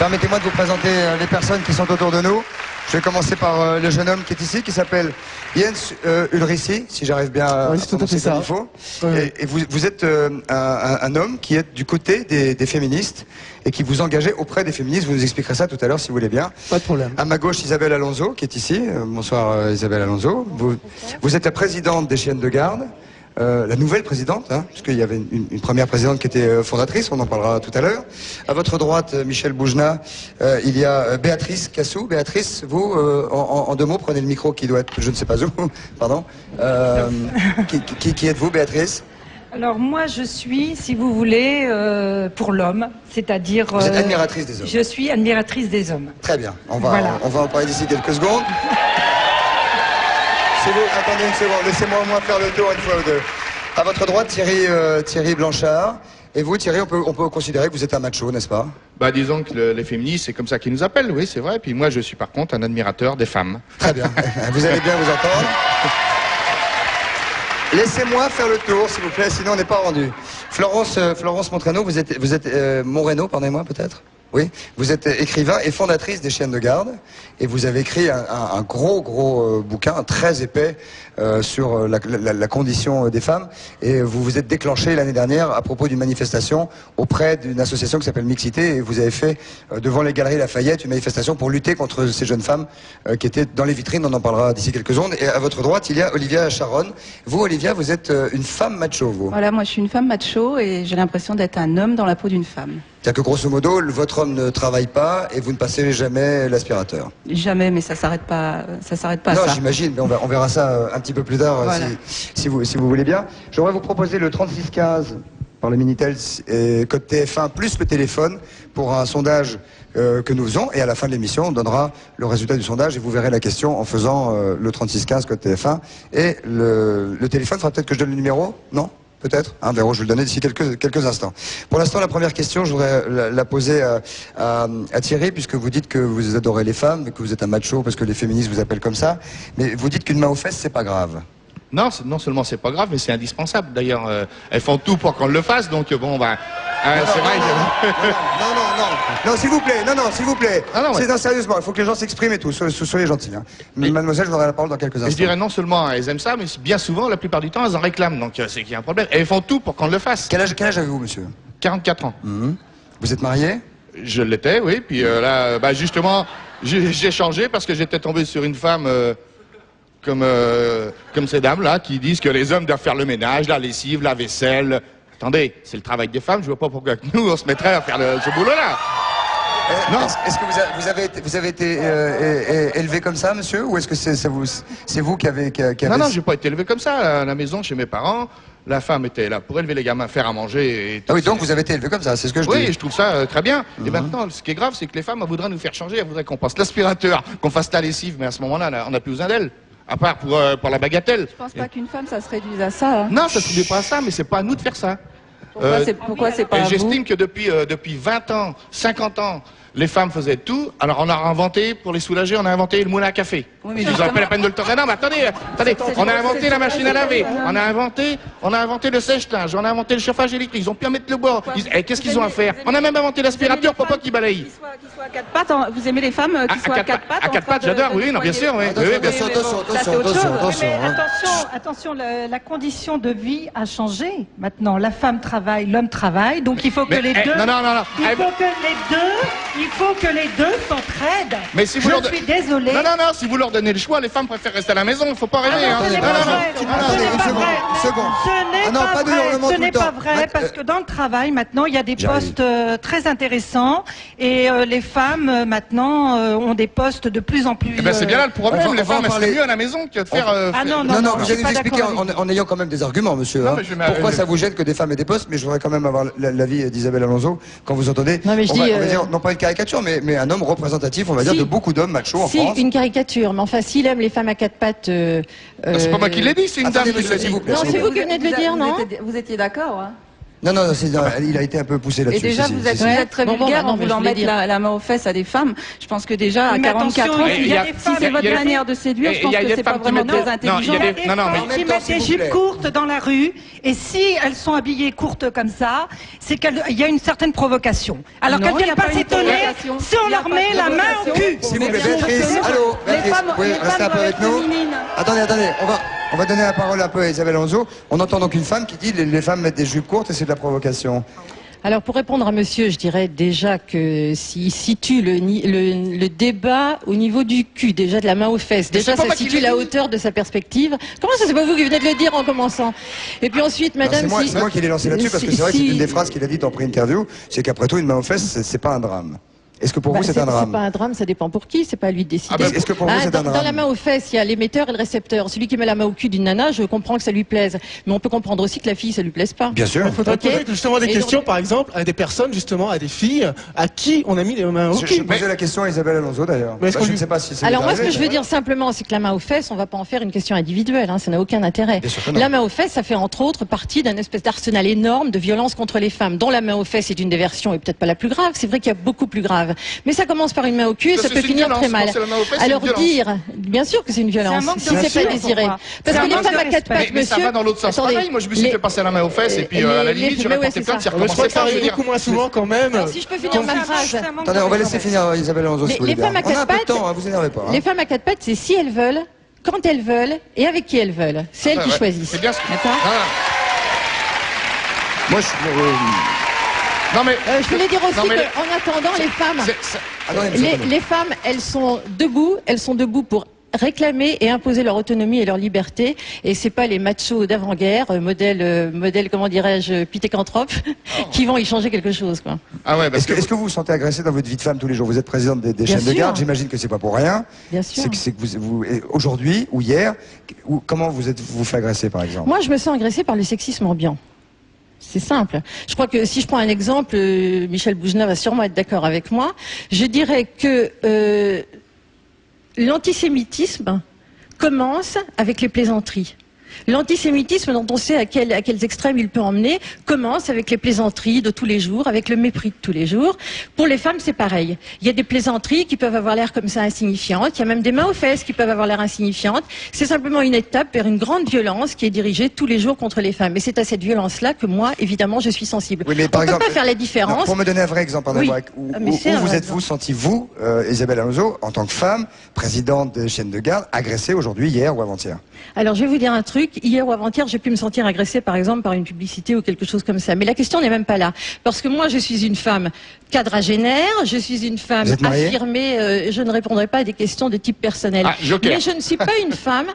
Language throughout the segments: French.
Permettez-moi de vous présenter les personnes qui sont autour de nous. Je vais commencer par le jeune homme qui est ici, qui s'appelle Jens Ulrich, si j'arrive bien à prononcer comme il faut. Oui. Et vous êtes un homme qui est du côté des féministes et qui vous engagez auprès des féministes. Vous nous expliquerez ça tout à l'heure si vous voulez bien. Pas de problème. À ma gauche, Isabelle Alonso qui est ici. Bonsoir Isabelle Alonso. Vous êtes la présidente des chiennes de garde. La nouvelle présidente, hein, puisqu'il y avait une première présidente qui était fondatrice, on en parlera tout à l'heure. À votre droite, Michel Boujna, il y a Béatrice Cassou. Béatrice, vous, en deux mots, prenez le micro qui doit être, je ne sais pas où, pardon. Qui êtes-vous, Béatrice? Alors moi, je suis, si vous voulez, pour l'homme, c'est-à-dire... Vous êtes admiratrice des hommes? Je suis admiratrice des hommes. Très bien, on va en parler d'ici quelques secondes. Attendez une seconde, laissez-moi au moins faire le tour une fois ou deux. À votre droite, Thierry Blanchard. Et vous, Thierry, on peut considérer que vous êtes un macho, n'est-ce pas? Bah, disons que les féministes, c'est comme ça qu'ils nous appellent, oui, c'est vrai. Puis moi, je suis par contre un admirateur des femmes. Très bien. Vous allez bien vous entendre. Laissez-moi faire le tour, s'il vous plaît, sinon on n'est pas rendu. Florence Montreno, vous êtes Monreno, pardonnez-moi peut-être? Oui, vous êtes écrivain et fondatrice des chiennes de garde et vous avez écrit un gros bouquin très épais sur la condition des femmes et vous vous êtes déclenché l'année dernière à propos d'une manifestation auprès d'une association qui s'appelle Mixité et vous avez fait devant les Galeries Lafayette une manifestation pour lutter contre ces jeunes femmes qui étaient dans les vitrines, on en parlera d'ici quelques secondes. Et à votre droite, il y a Olivia Charon. Vous, Olivia, vous êtes une femme macho, vous. Voilà, moi je suis une femme macho et j'ai l'impression d'être un homme dans la peau d'une femme. C'est-à-dire que grosso modo, votre homme ne travaille pas et vous ne passez jamais l'aspirateur. Jamais, mais ça s'arrête pas. Ça s'arrête pas. Non, ça. j'imagine, mais on verra ça un petit peu plus tard, voilà. si vous voulez bien. J'aurais vous proposer le 3615 par le Minitel code TF1 plus le téléphone pour un sondage que nous faisons et à la fin de l'émission, on donnera le résultat du sondage et vous verrez la question en faisant le 3615 code TF1 et le téléphone. Faudra peut-être que je donne le numéro, non? Peut-être, hein, Véro, je vais le donner d'ici quelques instants. Pour l'instant, la première question, je voudrais la poser à Thierry, puisque vous dites que vous adorez les femmes, que vous êtes un macho parce que les féministes vous appellent comme ça, mais vous dites qu'une main aux fesses, c'est pas grave. Non, non seulement c'est pas grave, mais c'est indispensable. D'ailleurs, elles font tout pour qu'on le fasse, donc bon, bah... c'est vrai... Non, s'il vous plaît, s'il vous plaît. Non, sérieusement, il faut que les gens s'expriment et tout, soyez gentils. Hein. Mademoiselle, je vous donnerai la parole dans quelques instants. Je dirais non seulement elles aiment ça, mais bien souvent, la plupart du temps, elles en réclament, donc c'est qu'il y a un problème. Et elles font tout pour qu'on le fasse. Quel âge avez-vous, monsieur? 44 ans. Vous êtes marié? Je l'étais, oui, puis là, bah, justement, j'ai changé parce que j'étais tombé sur une femme... Comme ces dames-là qui disent que les hommes doivent faire le ménage, la lessive, la vaisselle. Attendez, c'est le travail des femmes, je vois pas pourquoi nous on se mettrait à faire ce boulot-là. Non. Est-ce que vous avez été élevé comme ça, monsieur, ou est-ce que c'est vous qui avez... Non, j'ai pas été élevé comme ça. À la maison, chez mes parents, la femme était là pour élever les gamins, faire à manger. Et tout. Ah oui, donc vous avez été élevé comme ça, c'est ce que je dis. Oui, je trouve ça très bien. Et maintenant, ce qui est grave, c'est que les femmes voudraient nous faire changer, elles voudraient qu'on passe l'aspirateur, qu'on fasse la lessive, mais à ce moment-là, on n'a plus besoin d'elles. À part pour la bagatelle. Je pense pas qu'une femme, ça se réduise à ça. Hein. Non, ça se réduit pas à ça, mais c'est pas à nous de faire ça. Pourquoi c'est pas à vous? J'estime que depuis 20 ans, 50 ans, les femmes faisaient tout. Alors on a inventé, pour les soulager, on a inventé le moulin à café. Oui, mais ils n'ont pas la peine de le tourner. Non, mais attendez, on a inventé la machine à laver, on a inventé le sèche-linge, on a inventé le chauffage électrique, ils ont pu en mettre le bois. Qu'est-ce qu'ils ont à faire? On a même inventé l'aspirateur pour pas qu'ils balayent. Qui soit à quatre pattes, vous aimez les femmes qui soient à quatre pattes? À quatre pattes, j'adore, oui, non, bien sûr, oui. Attention, la condition de vie a changé. Maintenant, la femme travaille, l'homme travaille, donc il faut que les deux... Il faut que les deux s'entraident. Mais si vous suis désolée. Non, si vous leur donnez le choix, les femmes préfèrent rester à la maison, il faut pas rêver. Ce n'est pas vrai, parce que dans le travail, maintenant, il y a des postes très intéressants, et les femmes, maintenant, ont des postes de plus en plus... Eh ben c'est bien là le problème, les femmes, elles seraient mieux à la maison que de faire... Non, vous allez nous expliquer en ayant quand même des arguments, monsieur. Pourquoi ça vous gêne que des femmes aient des postes, mais je voudrais quand même avoir l'avis d'Isabelle Alonso, quand vous entendez... Non, mais je dis... non pas une caricature, mais un homme représentatif, on va dire, de beaucoup d'hommes machos en France. Si, une caricature, mais enfin, s'il aime les femmes à quatre pattes... c'est pas moi qui l'ai dit, c'est une dame qui l'a dit. Non, c'est vous qui venez de le dire, non? Vous étiez d'accord, hein? Non, non, il a été un peu poussé là-dessus. Et déjà, vous êtes très vulgaire en voulant mettre la main aux fesses à des femmes. Je pense que déjà, à 44 ans, si c'est votre manière de séduire, je pense que c'est pas vraiment très intelligent. Il y a des femmes qui mettent des jupes courtes dans la rue, et si elles sont habillées courtes comme ça, c'est qu'il y a une certaine provocation. Alors qu'elles ne viennent pas s'étonner si on leur met la main au cul. S'il vous plaît, Béatrice, allô, Béatrice, vous pouvez rester un peu avec nous. Attendez, on va donner la parole un peu à Isabelle Alonso. On entend donc une femme qui dit les femmes mettent des jupes courtes et c'est de la provocation. Alors pour répondre à monsieur, je dirais déjà que s'il situe le débat au niveau du cul, déjà de la main aux fesses, déjà ça situe la hauteur de sa perspective. Comment ça, c'est pas vous qui venez de le dire en commençant? Et puis ensuite, madame... C'est moi qui l'ai lancé là-dessus parce que c'est vrai que c'est une des phrases qu'il a dites en pré-interview, c'est qu'après tout, une main aux fesses, c'est pas un drame. Est-ce que pour vous c'est un drame? C'est pas un drame, ça dépend pour qui, c'est pas à lui de décider. Est-ce que pour vous c'est un drame? Dans la main aux fesses, il y a l'émetteur et le récepteur. Celui qui met la main au cul d'une nana, je comprends que ça lui plaise. Mais on peut comprendre aussi que la fille, ça lui plaise pas. Bien sûr. Il faudrait poser justement des questions, par exemple, à des personnes, justement, à des filles, à qui on a mis les mains au cul. Je posais la question à Isabelle Alonso d'ailleurs. Je ne sais pas si c'est. Alors moi, ce que je veux dire simplement, c'est que la main aux fesses, on va pas en faire une question individuelle, hein, ça n'a aucun intérêt. La main aux fesses, ça fait entre autres partie d'un espèce d'arsenal énorme de violence contre les femmes, dont la main aux fesses est une des versions et peut-être pas la plus grave. C'est vrai qu'il y a beaucoup plus grave. Mais ça commence par une main au cul et ça peut finir très mal. Alors dire, bien sûr que c'est une violence, si c'est pas désiré. Parce que les femmes à quatre pattes, mais ça va dans l'autre sens. Pareil, moi je me suis fait passer la main aux fesses et puis à la limite, j'aurais porté plainte, c'est recommencé. Je crois que ça arrive beaucoup moins souvent quand même. Si je peux finir ma phrase. Attendez, on va laisser finir Isabelle Alonso. Les femmes à quatre pattes, vous énervez pas. Les femmes à quatre pattes, c'est si elles veulent, quand elles veulent et avec qui elles veulent. C'est elles qui choisissent. C'est bien ce D'accord. Moi, non mais je voulais dire aussi qu'en attendant, les femmes, elles sont debout pour réclamer et imposer leur autonomie et leur liberté, et c'est pas les machos d'avant-guerre, modèle comment dirais-je, pithécanthrope, qui vont y changer quelque chose, quoi. Ah ouais, est-ce que vous vous sentez agressé dans votre vie de femme tous les jours? Vous êtes présidente des chaînes de garde, j'imagine que c'est pas pour rien. Bien sûr. C'est que vous aujourd'hui ou hier, comment vous fait agresser par exemple? Moi, je me sens agressée par le sexisme ambiant. C'est simple. Je crois que si je prends un exemple, Michel Boujna va sûrement être d'accord avec moi. Je dirais que l'antisémitisme commence avec les plaisanteries. L'antisémitisme, dont on sait à quels extrêmes il peut emmener, commence avec les plaisanteries de tous les jours, avec le mépris de tous les jours. Pour les femmes, c'est pareil. Il y a des plaisanteries qui peuvent avoir l'air comme ça insignifiantes. Il y a même des mains aux fesses qui peuvent avoir l'air insignifiantes. C'est simplement une étape vers une grande violence qui est dirigée tous les jours contre les femmes. Et c'est à cette violence-là que moi, évidemment, je suis sensible. Oui, mais par exemple, peut pas faire la différence. Non, pour me donner un vrai exemple, où vous êtes-vous senti-vous, Isabelle Alonso, en tant que femme, présidente des chaînes de garde, agressée aujourd'hui, hier ou avant-hier? Alors, je vais vous dire un truc. Hier ou avant-hier, j'ai pu me sentir agressée, par exemple, par une publicité ou quelque chose comme ça. Mais la question n'est même pas là. Parce que moi, je suis une femme quadragénaire, je suis une femme affirmée, je ne répondrai pas à des questions de type personnel. Mais je ne suis pas une femme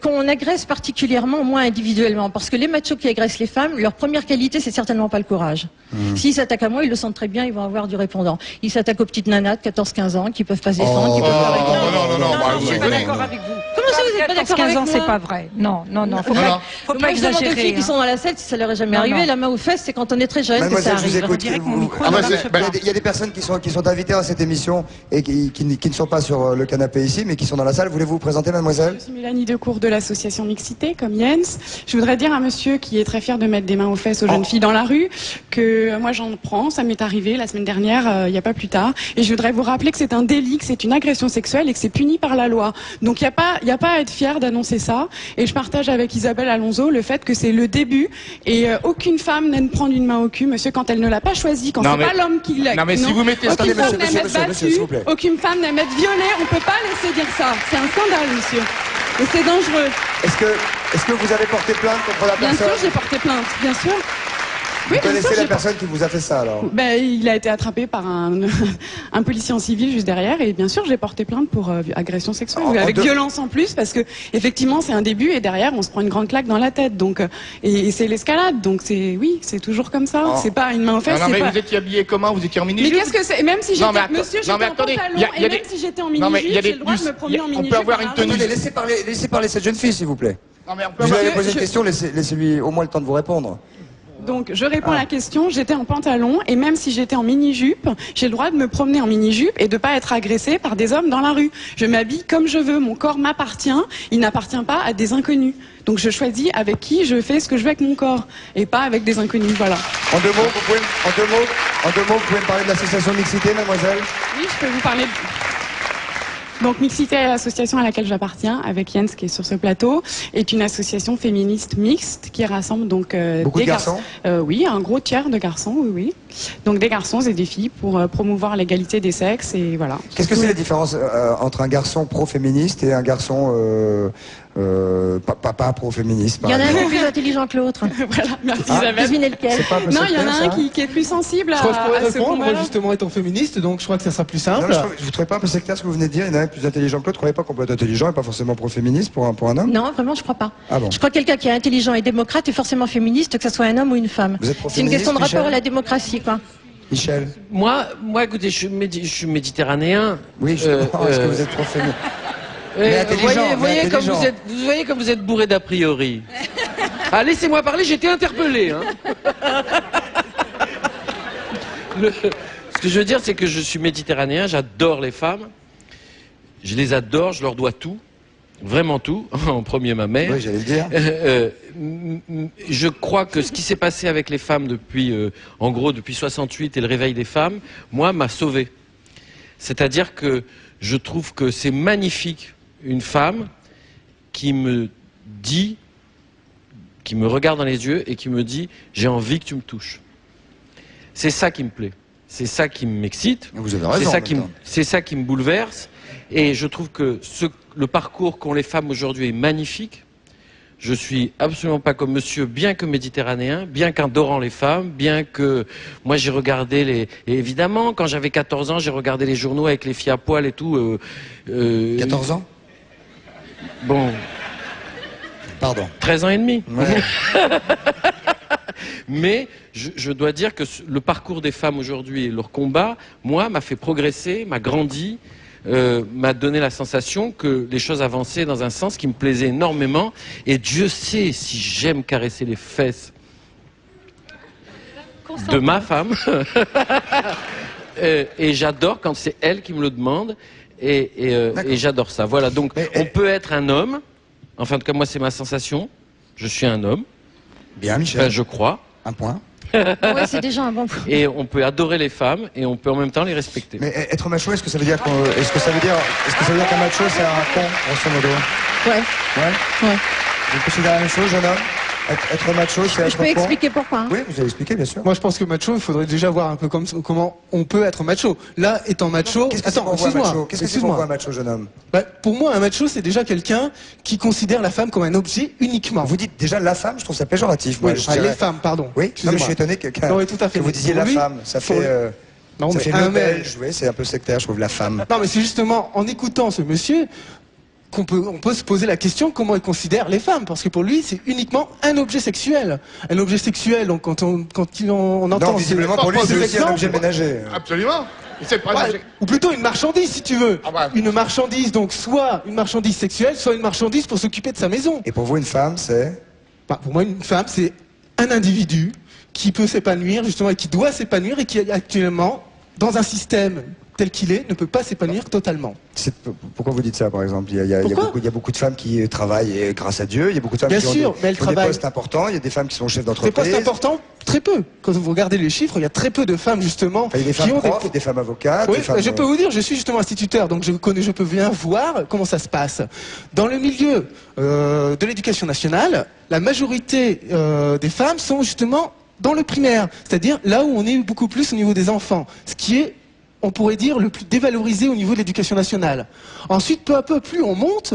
qu'on agresse particulièrement, moi, individuellement. Parce que les machos qui agressent les femmes, leur première qualité, c'est certainement pas le courage. S'ils s'attaquent à moi, ils le sentent très bien, ils vont avoir du répondant. Ils s'attaquent aux petites nanas de 14-15 ans qui peuvent pas se défendre, qui peuvent pas répondre. Non, je suis pas d'accord avec vous. Comment ça, vous êtes pas d'accord avec moi? 15 ans, c'est pas vrai. Non, faut pas exagérer. Des filles qui sont dans la selle, si ça leur est jamais arrivé, la main aux fesses, c'est quand on est très jeune que ça arrive. Il y a des personnes qui sont invitées à cette émission et qui ne sont pas sur le canapé ici, mais qui sont dans la salle. Voulez-vous vous présenter, mademoiselle? Je suis Mélanie Decour de l'association Mixité, comme Jens. Je voudrais dire à monsieur qui est très fier de mettre des mains aux fesses aux jeunes filles dans la rue que moi j'en prends, ça m'est arrivé la semaine dernière, il n'y a pas plus tard. Et je voudrais vous rappeler que c'est un délit, que c'est une agression sexuelle et que c'est puni par la loi. Donc il n'y a pas à être fier d'annoncer ça. Et je partage avec Isabelle Alonso le fait que c'est le début et aucune femme n'aime prendre une main au cul, monsieur, quand elle ne l'a pas choisi, quand c'est pas l'homme qui l'a. Non mais si vous mettez aucune femme n'aime être battue, aucune femme n'aime être violée, on peut pas laisser dire ça. C'est un scandale, monsieur. Et c'est dangereux. Est-ce que vous avez porté plainte contre la personne? Bien sûr, j'ai porté plainte, bien sûr. Vous connaissez la personne qui vous a fait ça alors? Il a été attrapé par un policier en civil juste derrière et bien sûr j'ai porté plainte pour agression sexuelle avec violence en plus parce que effectivement c'est un début et derrière on se prend une grande claque dans la tête donc et c'est l'escalade donc c'est toujours comme ça, c'est pas une main aux fesses. Non mais vous étiez habillé comment? Vous étiez en mini-jupe? Mais qu'est-ce que c'est? Même si j'étais monsieur, j'étais en pantalon et même si j'étais en mini-jupe, j'ai le droit de me promener en mini-jupe. On peut avoir une tenue. Laissez parler cette jeune fille s'il vous plaît. Vous lui avez posé une question, laissez-lui au moins le temps de vous répondre. Donc, je réponds à la question. J'étais en pantalon et même si j'étais en mini-jupe, j'ai le droit de me promener en mini-jupe et de pas être agressée par des hommes dans la rue. Je m'habille comme je veux. Mon corps m'appartient. Il n'appartient pas à des inconnus. Donc, je choisis avec qui je fais ce que je veux avec mon corps et pas avec des inconnus. Voilà. En deux mots, vous pouvez me parler de l'association Mixité, mademoiselle? Oui, je peux vous parler de... Donc Mixité, l'association à laquelle j'appartiens, avec Jens qui est sur ce plateau, est une association féministe mixte qui rassemble donc beaucoup de garçons. Oui, un gros tiers de garçons, oui. Donc des garçons et des filles pour promouvoir l'égalité des sexes et voilà. Qu'est-ce que c'est la différence entre un garçon pro-féministe et un garçon pas pro-féministe? Il y en a un qui est plus intelligent que l'autre. Voilà, merci Isabelle. Devinez lequel. Non, il y en a un qui est plus sensible je crois que je pourrais à ce répondre, moi combat-là. justement étant féministe, donc je crois que ça sera plus simple. Non, vous ne trouvez pas un peu sectaire ce que vous venez de dire? Il y en a un plus intelligent que l'autre. Vous ne croyez pas qu'on peut être intelligent et pas forcément pro-féministe pour un homme? Non, vraiment, je crois pas. Ah bon. Je crois que quelqu'un qui est intelligent et démocrate est forcément féministe, que ce soit un homme ou une femme. Vous êtes C'est une question de pro-féministe, rapport à Michel la démocratie, quoi. Michel? Moi, écoutez, je suis méditerranéen. Oui, est-ce que vous êtes pro-féministe? Vous voyez comme vous êtes bourré d'a priori. Ah, laissez-moi parler, j'ai été interpellé. Hein. Ce que je veux dire, c'est que je suis méditerranéen, j'adore les femmes. Je les adore, je leur dois tout. Vraiment tout, en premier ma mère. Oui, j'allais le dire. Je crois que ce qui s'est passé avec les femmes depuis, en gros, depuis 68 et le réveil des femmes, moi, m'a sauvé. C'est-à-dire que je trouve que c'est magnifique, une femme qui me dit, qui me regarde dans les yeux et qui me dit « j'ai envie que tu me touches ». C'est ça qui me plaît, c'est ça qui m'excite, vous avez raison, c'est ça qui me bouleverse. Et je trouve que le parcours qu'ont les femmes aujourd'hui est magnifique. Je suis absolument pas comme monsieur, bien que méditerranéen, bien qu'adorant les femmes, bien que... Moi, j'ai regardé les... Et évidemment, quand j'avais 14 ans, j'ai regardé les journaux avec les filles à poil et tout. 14 ans? Bon... Pardon. 13 ans et demi. Ouais. Mais je dois dire que le parcours des femmes aujourd'hui et leur combat, moi, m'a fait progresser, m'a grandi, m'a donné la sensation que les choses avançaient dans un sens qui me plaisait énormément. Et Dieu sait si j'aime caresser les fesses de ma femme. Et j'adore quand c'est elle qui me le demande. Et j'adore ça. Voilà, donc on peut être un homme. Enfin, en tout cas, moi, c'est ma sensation. Je suis un homme. Bien, Michel. Enfin, je crois. Un point. Oui, c'est déjà un bon point. Et on peut adorer les femmes et on peut en même temps les respecter. Mais être macho, est-ce que ça veut dire qu'un macho c'est un con, grosso modo? Ouais. Ouais. Vous considérez la même chose, jeune homme? Être macho, c'est être Je peux con? expliquer pourquoi. Hein. Oui, vous allez expliquer, bien sûr. Moi, je pense que macho, il faudrait déjà voir un peu comment on peut être macho. Là, étant macho... Qu'est-ce que c'est pour vous un macho? Qu'est-ce que c'est pour vous un macho, jeune homme? Pour moi, un macho, c'est déjà quelqu'un qui considère la femme comme un objet uniquement. Vous dites déjà la femme, je trouve ça péjoratif. Moi, Oui, les femmes, pardon. Oui, non, mais je suis étonné que oui, tout à fait. vous disiez la femme. Ça fait... Non, ça mais fait un le belge, oui, c'est un peu sectaire, je trouve, la femme. Non, mais c'est justement en écoutant ce monsieur on peut se poser la question comment il considère les femmes, parce que pour lui c'est uniquement un objet sexuel. Un objet sexuel, donc quand on entend... Non, visiblement pour lui c'est aussi un objet ménager. Absolument. C'est pas ou plutôt une marchandise si tu veux. Ah bah. Une marchandise, donc soit une marchandise sexuelle, soit une marchandise pour s'occuper de sa maison. Et pour vous une femme c'est... Pour moi une femme c'est un individu qui peut s'épanouir justement et qui doit s'épanouir et qui actuellement dans un système tel qu'il est, ne peut pas s'épanouir totalement. Pourquoi vous dites ça, par exemple? Il y a beaucoup de femmes qui travaillent, et grâce à Dieu, il y a beaucoup de femmes qui ont des postes importants, il y a des femmes qui sont chefs d'entreprise. Des postes importants, très peu. Quand vous regardez les chiffres, il y a très peu de femmes, justement. Enfin, il y a des femmes profs, des femmes avocates, oui, des femmes... Je peux vous dire, je suis justement instituteur, donc je peux bien voir comment ça se passe. Dans le milieu de l'éducation nationale, la majorité des femmes sont justement dans le primaire, c'est-à-dire là où on est beaucoup plus au niveau des enfants, ce qui est, on pourrait dire, le plus dévalorisé au niveau de l'éducation nationale. Ensuite, peu à peu, plus on monte,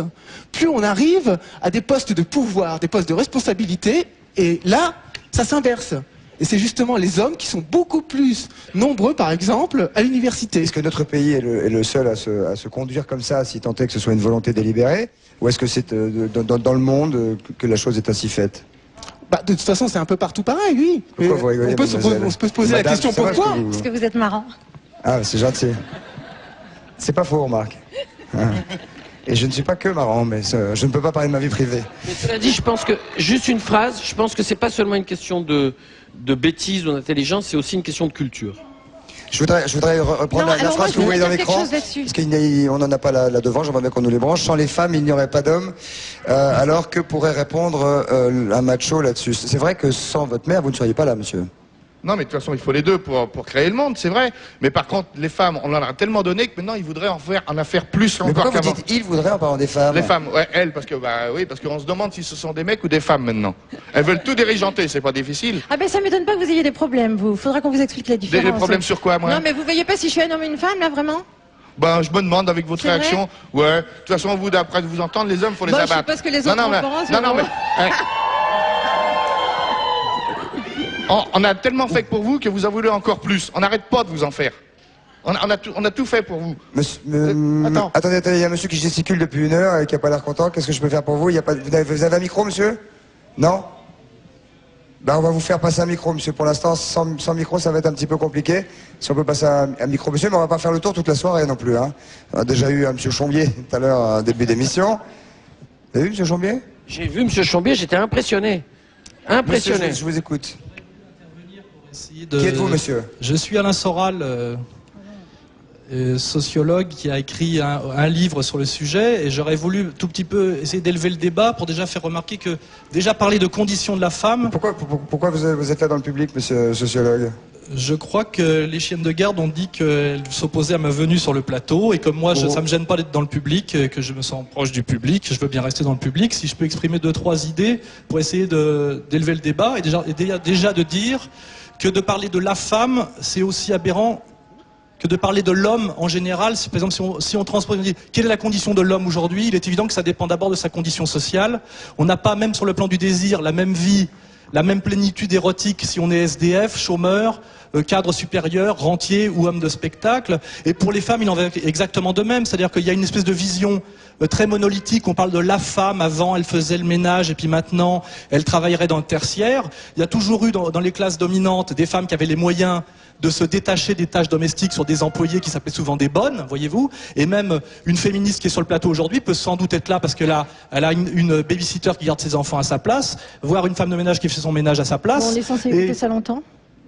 plus on arrive à des postes de pouvoir, des postes de responsabilité, et là, ça s'inverse. Et c'est justement les hommes qui sont beaucoup plus nombreux, par exemple, à l'université. Est-ce que notre pays est le seul à se conduire comme ça, si tant est que ce soit une volonté délibérée, ou est-ce que c'est dans le monde que la chose est ainsi faite? De toute façon, c'est un peu partout pareil, oui. Pourquoi vous rigolez, on peut se poser la question pourquoi. Parce que vous êtes marrant. Ah, c'est gentil. C'est pas faux, remarque. Et je ne suis pas que marrant, mais je ne peux pas parler de ma vie privée. Mais cela dit, je pense que, juste une phrase, je pense que c'est pas seulement une question de bêtise ou d'intelligence, c'est aussi une question de culture. Je voudrais reprendre la phrase que vous voyez dans l'écran, parce qu'on n'en a pas là devant, j'aimerais bien qu'on nous les branche. Sans les femmes, il n'y aurait pas d'hommes, alors que pourrait répondre un macho là-dessus. C'est vrai que sans votre mère, vous ne seriez pas là, monsieur. Non, mais de toute façon, il faut les deux pour créer le monde, c'est vrai. Mais par contre, les femmes, on en a tellement donné que maintenant, ils voudraient en faire plus encore qu'avant. Mais pourquoi vous dites « ils voudraient » en parlant des femmes? Les femmes, ouais, elles, parce qu'on se demande si ce sont des mecs ou des femmes maintenant. Elles veulent tout dirigeanter, c'est pas difficile. Ah ben ça m'étonne pas que vous ayez des problèmes, vous. Faudra qu'on vous explique la différence. Des problèmes sur quoi, moi? Non, mais vous voyez pas si je suis un homme ou une femme, là, vraiment? Ben, je me demande avec votre réaction. Ouais, de toute façon, vous, d'après vous entendre, les hommes, faut les abattre. Je sais pas ce que les autres pensent. Non, mais... On a tellement fait pour vous que vous en voulez encore plus. On n'arrête pas de vous en faire. On a tout fait pour vous. Attendez, il y a un monsieur qui gesticule depuis 1 heure et qui n'a pas l'air content. Qu'est-ce que je peux faire pour vous? Vous avez un micro, monsieur? Non? Ben, on va vous faire passer un micro, monsieur. Pour l'instant, sans micro, ça va être un petit peu compliqué. Si on peut passer un micro, monsieur, mais on va pas faire le tour toute la soirée non plus. Hein. On a déjà eu un monsieur Chombier tout à l'heure, début d'émission. Vous avez vu, monsieur Chombier? J'ai vu monsieur Chombier, j'étais impressionné. Impressionné. Monsieur, je vous écoute. Qui êtes-vous, monsieur? Je suis Alain Soral, sociologue qui a écrit un livre sur le sujet, et j'aurais voulu tout petit peu essayer d'élever le débat pour déjà faire remarquer que déjà parler de conditions de la femme... Pourquoi vous êtes là dans le public, monsieur sociologue? Je crois que les chiennes de garde ont dit qu'elles s'opposaient à ma venue sur le plateau, et comme moi, ça me gêne pas d'être dans le public, que je me sens proche du public, je veux bien rester dans le public. Si je peux exprimer 2-3 idées pour essayer d'élever le débat, et déjà de dire que de parler de la femme, c'est aussi aberrant que de parler de l'homme en général. Par exemple, si on transpose, on dit quelle est la condition de l'homme aujourd'hui, il est évident que ça dépend d'abord de sa condition sociale. On n'a pas, même sur le plan du désir, la même vie, la même plénitude érotique si on est SDF, chômeur, cadre supérieur, rentier ou homme de spectacle. Et pour les femmes, il en va exactement de même. C'est-à-dire qu'il y a une espèce de vision très monolithique. On parle de la femme. Avant, elle faisait le ménage et puis maintenant, elle travaillerait dans le tertiaire. Il y a toujours eu dans les classes dominantes des femmes qui avaient les moyens de se détacher des tâches domestiques sur des employés qui s'appelaient souvent des bonnes, voyez-vous. Et même une féministe qui est sur le plateau aujourd'hui peut sans doute être là parce qu'elle a une babysitter qui garde ses enfants à sa place, voire une femme de ménage qui fait son ménage à sa place. Bon, on est censé écouter ça longtemps?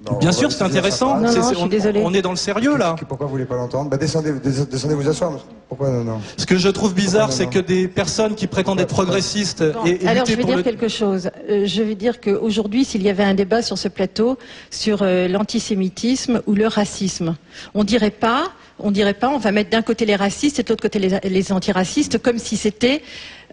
Non, bien sûr, c'est intéressant. Non, je suis désolé. On est dans le sérieux, là. Pourquoi vous voulez pas l'entendre? Bah, descendez vous asseoir. Pourquoi non? Ce que je trouve bizarre, c'est que des personnes qui prétendent être progressistes alors, je vais dire quelque chose. Je vais dire qu'aujourd'hui, s'il y avait un débat sur ce plateau sur l'antisémitisme ou le racisme, on dirait pas, on va mettre d'un côté les racistes et de l'autre côté les antiracistes, comme si c'était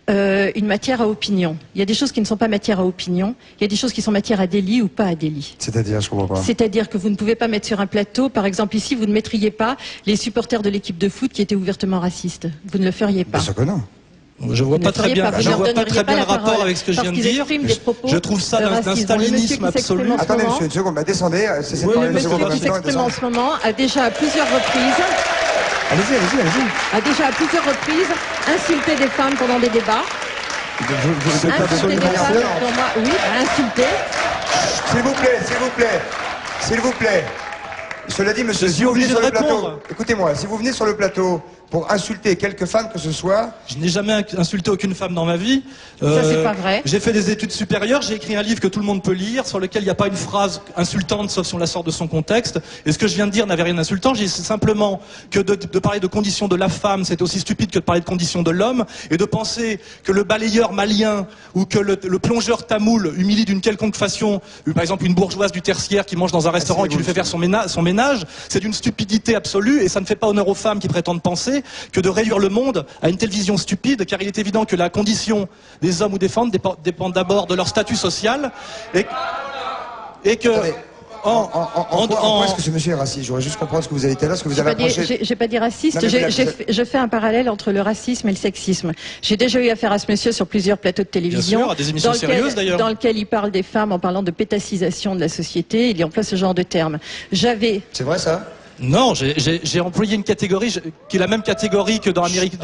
une matière à opinion. Il y a des choses qui ne sont pas matière à opinion, il y a des choses qui sont matière à délit ou pas à délit. C'est-à-dire, je comprends pas. C'est-à-dire que vous ne pouvez pas mettre sur un plateau, par exemple ici, vous ne mettriez pas les supporters de l'équipe de foot qui étaient ouvertement racistes. Vous ne le feriez pas. Bien sûr que non. Je vois pas très bien le rapport avec ce que je viens de dire. Je trouve ça d'un stalinisme absolu. Attendez, monsieur, une seconde, descendez. Le monsieur qui s'exprime en ce moment a déjà à plusieurs reprises... Allez-y. A déjà à plusieurs reprises insulté des femmes pendant des débats. Insulté des femmes pour moi, oui, insulté. S'il vous plaît. Cela dit, monsieur, si vous venez sur le plateau, écoutez-moi, si vous venez sur le plateau pour insulter quelques femmes que ce soit... Je n'ai jamais insulté aucune femme dans ma vie. Ça, c'est pas vrai. J'ai fait des études supérieures, j'ai écrit un livre que tout le monde peut lire, sur lequel il n'y a pas une phrase insultante, sauf si on la sort de son contexte. Et ce que je viens de dire n'avait rien d'insultant. J'ai simplement que de parler de conditions de la femme, c'est aussi stupide que de parler de conditions de l'homme, et de penser que le balayeur malien ou que le plongeur tamoul humilie d'une quelconque façon, par exemple une bourgeoise du tertiaire qui mange dans un restaurant et qui lui fait faire son ménage, c'est d'une stupidité absolue, et ça ne fait pas honneur aux femmes qui prétendent penser que de réduire le monde à une telle vision stupide, car il est évident que la condition des hommes ou des femmes dépend d'abord de leur statut social, et que... En quoi est-ce que ce monsieur est raciste? J'aurais juste comprendre ce que vous avez été là, ce que vous avez approché. J'ai pas dit raciste, je fais un parallèle entre le racisme et le sexisme. J'ai déjà eu affaire à ce monsieur sur plusieurs plateaux de télévision. Bien sûr, à des émissions sérieuses d'ailleurs. Dans lequel il parle des femmes en parlant de pétacisation de la société, il emploie ce genre de termes. C'est vrai ça? Non, j'ai employé une catégorie qui est la même catégorie que dans Amérique.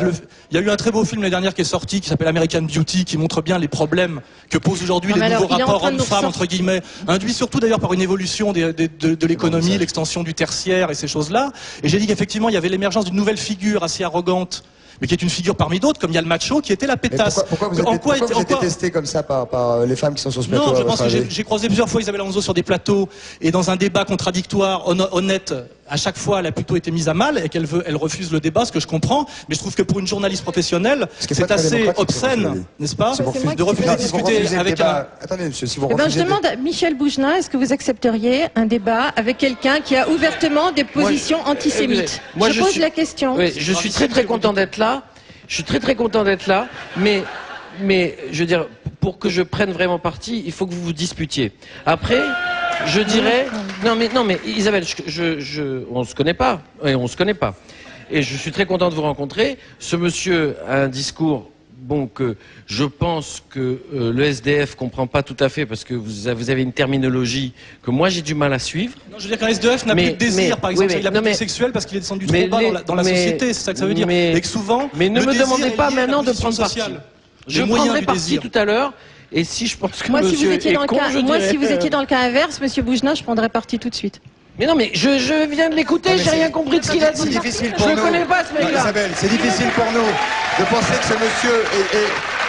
Il y a eu un très beau film l'année dernière qui est sorti, qui s'appelle American Beauty, qui montre bien les problèmes que posent aujourd'hui les nouveaux rapports hommes-femmes, entre guillemets, induits surtout d'ailleurs par une évolution de l'économie, l'extension du tertiaire et ces choses-là. Et j'ai dit qu'effectivement, il y avait l'émergence d'une nouvelle figure assez arrogante mais qui est une figure parmi d'autres, comme il y a le macho qui était la pétasse. Pourquoi vous êtes détesté comme ça par les femmes qui sont sur ce plateau? Non, je pense que j'ai croisé plusieurs fois Isabelle Alonso sur des plateaux, et dans un débat contradictoire, honnête, à chaque fois, elle a plutôt été mise à mal, et elle refuse le débat, ce que je comprends, mais je trouve que pour une journaliste professionnelle, c'est assez obscène, n'est-ce pas, de refuser de discuter avec un... Attendez, monsieur, si vous refusez... je demande à Michel Boujna, est-ce que vous accepteriez un débat avec quelqu'un qui a ouvertement des positions antisémites? Je pose la question. Oui, je suis très content d'être là. Je suis très content d'être là, mais je veux dire, pour que je prenne vraiment parti, il faut que vous vous disputiez. Après, je dirais, non mais Isabelle, on se connaît pas, et je suis très content de vous rencontrer. Ce monsieur a un discours, bon, que je pense que le SDF comprend pas tout à fait, parce que vous avez une terminologie que moi j'ai du mal à suivre. Non, je veux dire qu'un SDF n'a plus de désir, par exemple, il a plus de sexuel parce qu'il est descendu trop bas dans la société, c'est ça que ça veut dire. Et que souvent, mais ne me demandez pas maintenant de prendre parti. Je prendrai parti tout à l'heure. Et si je pense que monsieur est con, si vous étiez dans le cas inverse, monsieur Boujna, je prendrais parti tout de suite. Mais non, mais je viens de l'écouter, j'ai rien compris de ce qu'il a dit. Je ne connais pas ce mec-là. Isabelle, c'est difficile pour nous de penser que ce monsieur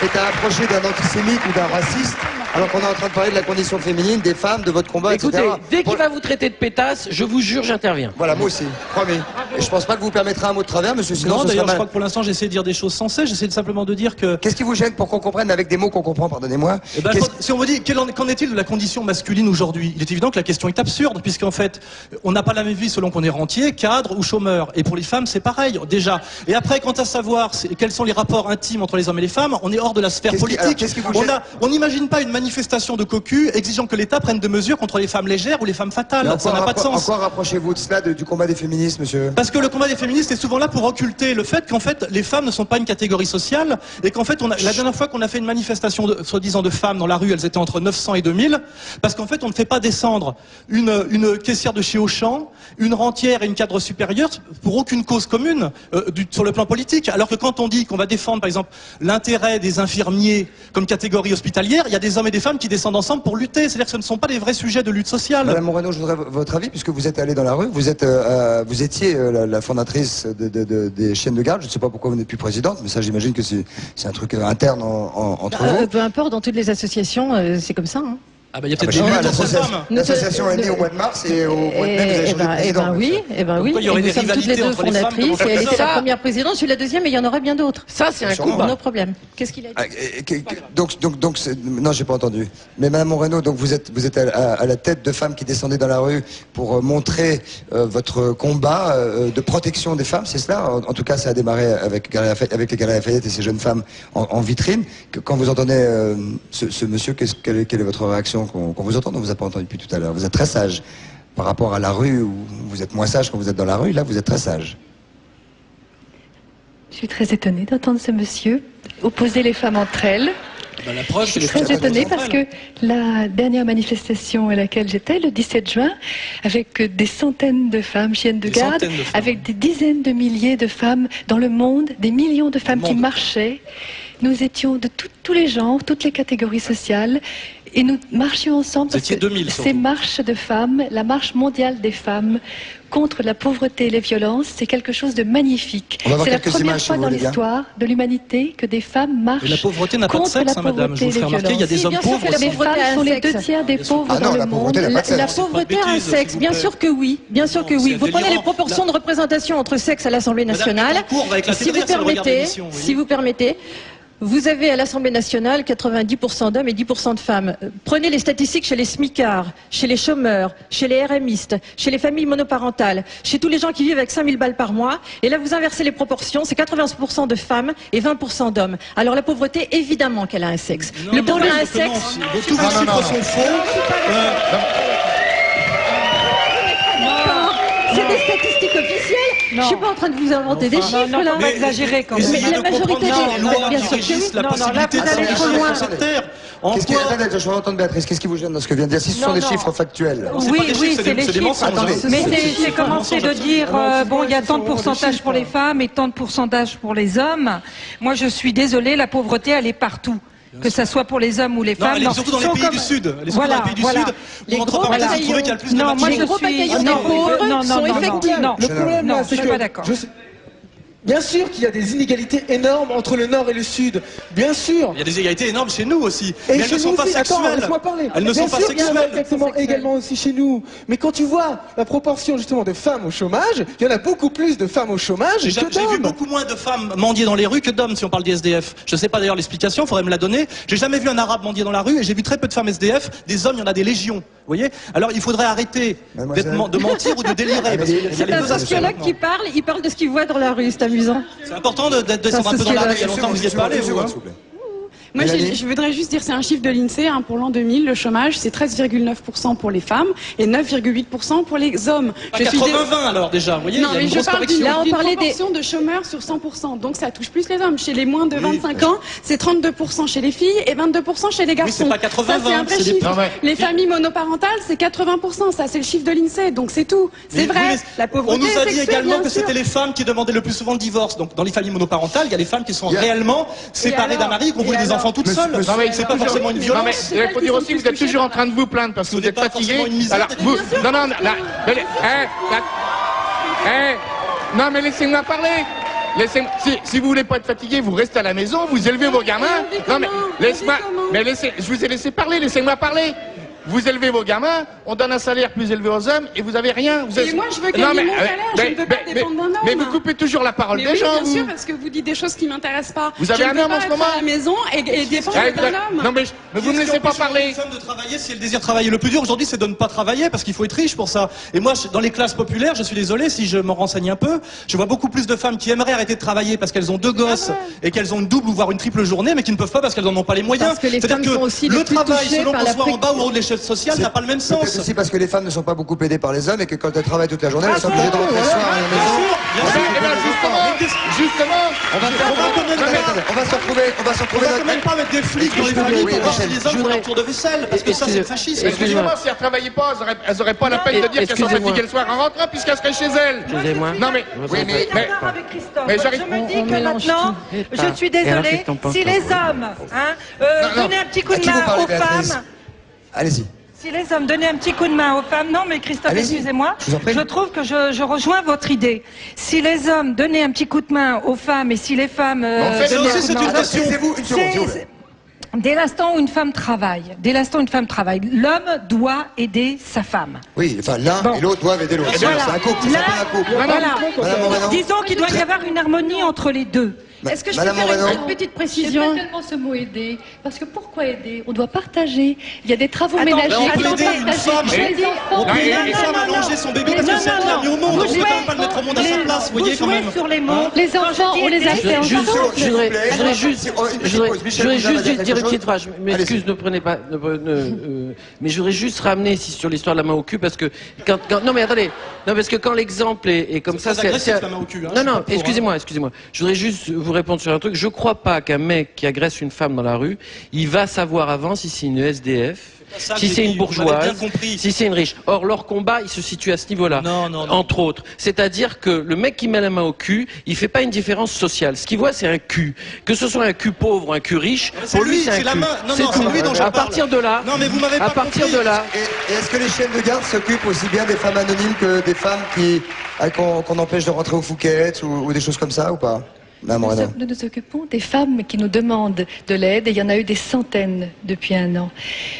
est à approcher d'un antisémite ou d'un raciste, alors qu'on est en train de parler de la condition féminine, des femmes, de votre combat, écoutez, etc. Dès qu'il va vous traiter de pétasse, je vous jure, j'interviens. Voilà, moi aussi, promis. Et je pense pas que vous permettrez un mot de travers, monsieur, sinon non, d'ailleurs, je crois que pour l'instant, j'essaie de dire des choses sensées, j'essaie simplement de dire que... Qu'est-ce qui vous gêne pour qu'on comprenne avec des mots qu'on comprend, pardonnez-moi? Si on vous dit, qu'en est-il de la condition masculine aujourd'hui? Il est évident que la question est absurde, puisqu'en fait, on n'a pas la même vie selon qu'on est rentier, cadre ou chômeur. Et pour les femmes, c'est pareil, déjà. Et après, quant à savoir quels sont les rapports intimes entre les hommes et les femmes, on est hors de la sphère politique. On n'imagine pas une manifestation de cocu exigeant que l'État prenne des mesures contre les femmes légères ou les femmes fatales. Ça n'a pas de sens. En quoi rapprochez-vous de cela du combat des féministes, monsieur? Parce que le combat des féministes est souvent là pour occulter le fait qu'en fait, les femmes ne sont pas une catégorie sociale, et qu'en fait, la dernière fois qu'on a fait une manifestation soi-disant de femmes dans la rue, elles étaient entre 900 et 2000, parce qu'en fait, on ne fait pas descendre une caissière de chez Auchan, une rentière et une cadre supérieure pour aucune cause commune sur le plan politique. Alors que quand on dit qu'on va défendre, par exemple, l'intérêt des infirmiers comme catégorie hospitalière, il y a des hommes et des femmes qui descendent ensemble pour lutter. C'est-à-dire que ce ne sont pas des vrais sujets de lutte sociale. Madame Moreno, je voudrais votre avis, puisque vous êtes allée dans la rue, vous étiez la fondatrice des chiennes de garde. Je ne sais pas pourquoi vous n'êtes plus présidente, mais ça, j'imagine que c'est un truc interne entre vous. Peu importe, dans toutes les associations, c'est comme ça. Hein. Ah bah il y a peut-être des luttes entre femmes. L'association est née au mois de mars et au mois de mai vous avez changé de président. Oui. Il y aurait des rivalités entre les femmes. Et elle était la première présidente, je suis la deuxième, et il y en aurait bien d'autres. Ça, c'est un combat. Nos problèmes. Qu'est-ce qu'il a dit? Donc, non, j'ai pas entendu. Mais Madame Moreno, donc vous êtes à la tête de femmes qui descendaient dans la rue pour montrer votre combat de protection des femmes, c'est cela? En tout cas, ça a démarré avec les Galeries Lafayette et ces jeunes femmes en vitrine. Quand vous entendez ce monsieur, quelle est votre réaction? Qu'on vous entend, on vous a pas entendu depuis tout à l'heure. Vous êtes très sage par rapport à la rue où vous êtes moins sage quand vous êtes dans la rue. Là, vous êtes très sage. Je suis très étonnée d'entendre ce monsieur opposer les femmes entre elles. Je suis très étonnée parce que la dernière manifestation à laquelle j'étais, le 17 juin, avec des centaines de femmes, chiennes de garde, avec des dizaines de milliers de femmes dans le monde, des millions de femmes qui marchaient. Nous étions de tous les genres, toutes les catégories sociales, et nous marchions ensemble parce que ces marches de femmes, la marche mondiale des femmes contre la pauvreté et les violences, c'est quelque chose de magnifique. C'est la première fois dans l'histoire de l'humanité que des femmes marchent contre la pauvreté et les violences. Je vous ferai remarquer, il y a des hommes pauvres. Les femmes sont les 2/3 des pauvres dans le monde. La pauvreté a un sexe, bien sûr que oui. Bien sûr que oui. Vous prenez les proportions de représentation entre sexes à l'Assemblée nationale. Si vous permettez, vous avez à l'Assemblée nationale 90% d'hommes et 10% de femmes. Prenez les statistiques chez les smicards, chez les chômeurs, chez les RMistes, chez les familles monoparentales, chez tous les gens qui vivent avec 5000 balles par mois. Et là, vous inversez les proportions, c'est 80% de femmes et 20% d'hommes. Alors la pauvreté, évidemment qu'elle a un sexe. Le pauvre a un sexe. Tous vos chiffres sont faux. C'est des statistiques officielles. Je suis pas en train de vous inventer des chiffres là. On va exagérer quand même. Mais la majorité des lois bien sûr que la possibilité de s'engager sur cette terre. Je vais entendre Béatrice. Qu'est-ce qui vous gêne dans ce que vient de dire? Si ce sont des chiffres factuels. Oui, c'est des chiffres. Mais c'est commencer de dire bon, il y a tant de pourcentage pour les femmes et tant de pourcentage pour les hommes. Moi, je suis désolée, la pauvreté, elle est partout. Que ça soit pour les hommes ou les femmes. Elle est surtout dans les pays du Sud. Elle est surtout dans les pays du Sud. Les gros bataillons. Vous trouvez qu'il y a le plus de les gros bataillons des pauvres sont effectivement. Le problème, c'est que je suis pas d'accord. Bien sûr qu'il y a des inégalités énormes entre le Nord et le Sud. Bien sûr. Il y a des inégalités énormes chez nous aussi. Et mais elles ne sont pas sexuelles. Attends, laisse-moi parler. Elles ne sont pas sexuelles. Bien sûr, il y en a exactement également aussi chez nous. Mais quand tu vois la proportion justement de femmes au chômage, il y en a beaucoup plus de femmes au chômage que J'ai vu d'hommes. beaucoup moins de femmes mendier dans les rues que d'hommes si on parle des SDF. Je ne sais pas d'ailleurs l'explication, il faudrait me la donner. J'ai jamais vu un arabe mendier dans la rue et j'ai vu très peu de femmes SDF. Des hommes, il y en a des légions. Vous voyez? Alors il faudrait arrêter de mentir ou de délirer. Parce qu'il y a C'est les un deux aspects. sociologue qui parle, il parle de ce qu'il voit dans la rue, c'est amusant. C'est important de descendre un peu dans la rue. Il y a longtemps que vous n'y êtes pas allé, vous. Moi, je voudrais juste dire, c'est un chiffre de l'INSEE, pour l'an 2000, le chômage, c'est 13,9% pour les femmes et 9,8% pour les hommes. Pas 80-20 alors déjà, vous voyez, non, il y a mais une je grosse parle correction. d'une proportion de chômeurs sur 100%, donc ça touche plus les hommes. Chez les moins de 25 ans, c'est 32% chez les filles et 22% chez les garçons. Oui, c'est pas 80-20. Ça, c'est un vrai chiffre. Non, mais- Les familles monoparentales, c'est 80%, ça c'est le chiffre de l'INSEE, donc c'est tout. C'est vrai, Oui, la pauvreté on nous a dit sexuelle, également bien que sûr. c'était les femmes qui demandaient le plus souvent le divorce. Donc dans les familles monoparentales, il y a les femmes qui sont réellement séparées d'un mari, qui ont voulu des enfants toutes seules. c'est pas forcément une Non, violence. mais il faut dire aussi que vous êtes toujours en train de vous plaindre parce que vous êtes pas fatigué. forcément une misère, Alors, vous, non, non, non, mais laissez-moi parler. Si vous voulez pas être fatigué, vous restez à la maison, vous élevez vos gamins. Non, mais laisse-moi, je vous ai laissé parler, laissez-moi parler. Vous élevez vos gamins, on donne un salaire plus élevé aux hommes et vous avez rien. Vous Et moi, je veux gagner mon salaire, je ne veux pas dépendre d'un homme. Mais vous coupez toujours la parole Mais des oui, gens, bien vous. sûr, parce que vous dites des choses qui m'intéressent pas. Vous avez Je un ne peux homme pas en ce être moment à la maison et dépendre d'un homme. Non, mais vous ne me laissez pas parler. Une femme de travailler si elle désire travailler. Le plus dur aujourd'hui, c'est de ne pas travailler parce qu'il faut être riche pour ça. Et moi, dans les classes populaires, je suis désolé si je m'en renseigne un peu, je vois beaucoup plus de femmes qui aimeraient arrêter de travailler parce qu'elles ont 2 gosses et qu'elles ont une double ou voire une triple journée, mais qui ne peuvent pas parce qu'elles n'en ont pas les moyens. Parce que les femmes sont aussi le les plus travail, touchées selon par qu'on la soit en bas ou en haut de l'échelle sociale, n'a pas le même Peut-être sens. aussi parce que les femmes ne sont pas beaucoup aidées par les hommes et que quand elles travaillent toute la journée, elles sont obligées de rentrer le soir à la maison. Justement, On va se retrouver On va quand même pas mettre des flics dans les familles pour voir si les hommes font leur tour de vaisselle, parce que ça c'est fasciste. Excusez-moi, si elles ne travaillaient pas, elles n'auraient pas la peine de dire qu'elles sont fatiguées le soir en rentrant puisqu'elles seraient chez elles. Excusez-moi. Non mais, Oui, mais avec Christophe. mais j'arrive- Je me dis que maintenant, je suis désolée, si les hommes donnaient un petit coup À de qui vous main parlez, aux Béatrice femmes, Allez-y. si les hommes donnaient un petit coup de main aux femmes, non mais Christophe, Allez-y. excusez-moi, Je vous en prie. je trouve que je rejoins votre idée. Si les hommes donnaient un petit coup de main aux femmes et si les femmes En fait, donnaient un aussi, coup c'est de une main aux question. hommes, Excusez-vous, une seconde, s'il vous plaît. c'est- Dès l'instant où une femme travaille, l'homme doit aider sa femme. Oui, enfin l'un Bon. et l'autre doivent aider l'autre. Voilà. C'est un couple, c'est Là, pas un couple. voilà. Madame Moreno. Disons qu'il doit y avoir une harmonie entre les deux. Est-ce que je Madame peux faire Moreno. une petite J'aime précision pas tellement ce mot aider, parce que pourquoi aider? On doit partager. Il y a des travaux Attends, ménagers. on peut qui aider sont une partagés. femme. Je dis, On peut aider non, une non, femme à non, manger son bébé parce que c'est elle qui l'a mis au monde. On peut quand même pas le mettre au monde à sa place, vous voyez quand même. Sur les mots. Les enfants, on les a fait Je ensemble. voudrais juste dire une petite phrase. Je m'excuse, ne prenez pas. Mais je voudrais juste ramener ici sur l'histoire de la main au cul parce que non mais attendez, non parce que quand l'exemple est comme ça, très agressif, la main au cul, hein, je Non suis non, pas pour, excusez-moi. Je voudrais juste vous répondre sur un truc. Je crois pas qu'un mec qui agresse une femme dans la rue, il va savoir avant si c'est une SDF. Ça, Si j'ai c'est dit, une vous m'avez bourgeoise, bien compris. si c'est une riche. Or, leur combat, il se situe à ce niveau-là. Non, non, non. Entre autres. C'est-à-dire que le mec qui met la main au cul, il fait pas une différence sociale. Ce qu'il voit, c'est un cul. Que ce soit un cul pauvre ou un cul riche, C'est pour lui, lui, c'est un c'est la cul. main. Non, C'est non, c'est tout. lui dont je À parle. partir de là, Non, mais vous m'avez à pas partir compris. de là, Et est-ce que les chiennes de garde s'occupent aussi bien des femmes anonymes que des femmes qu'on empêche de rentrer au Fouquet ou des choses comme ça ou pas? Madame Moreno. Nous nous occupons des femmes qui nous demandent de l'aide et il y en a eu des centaines depuis 1 an.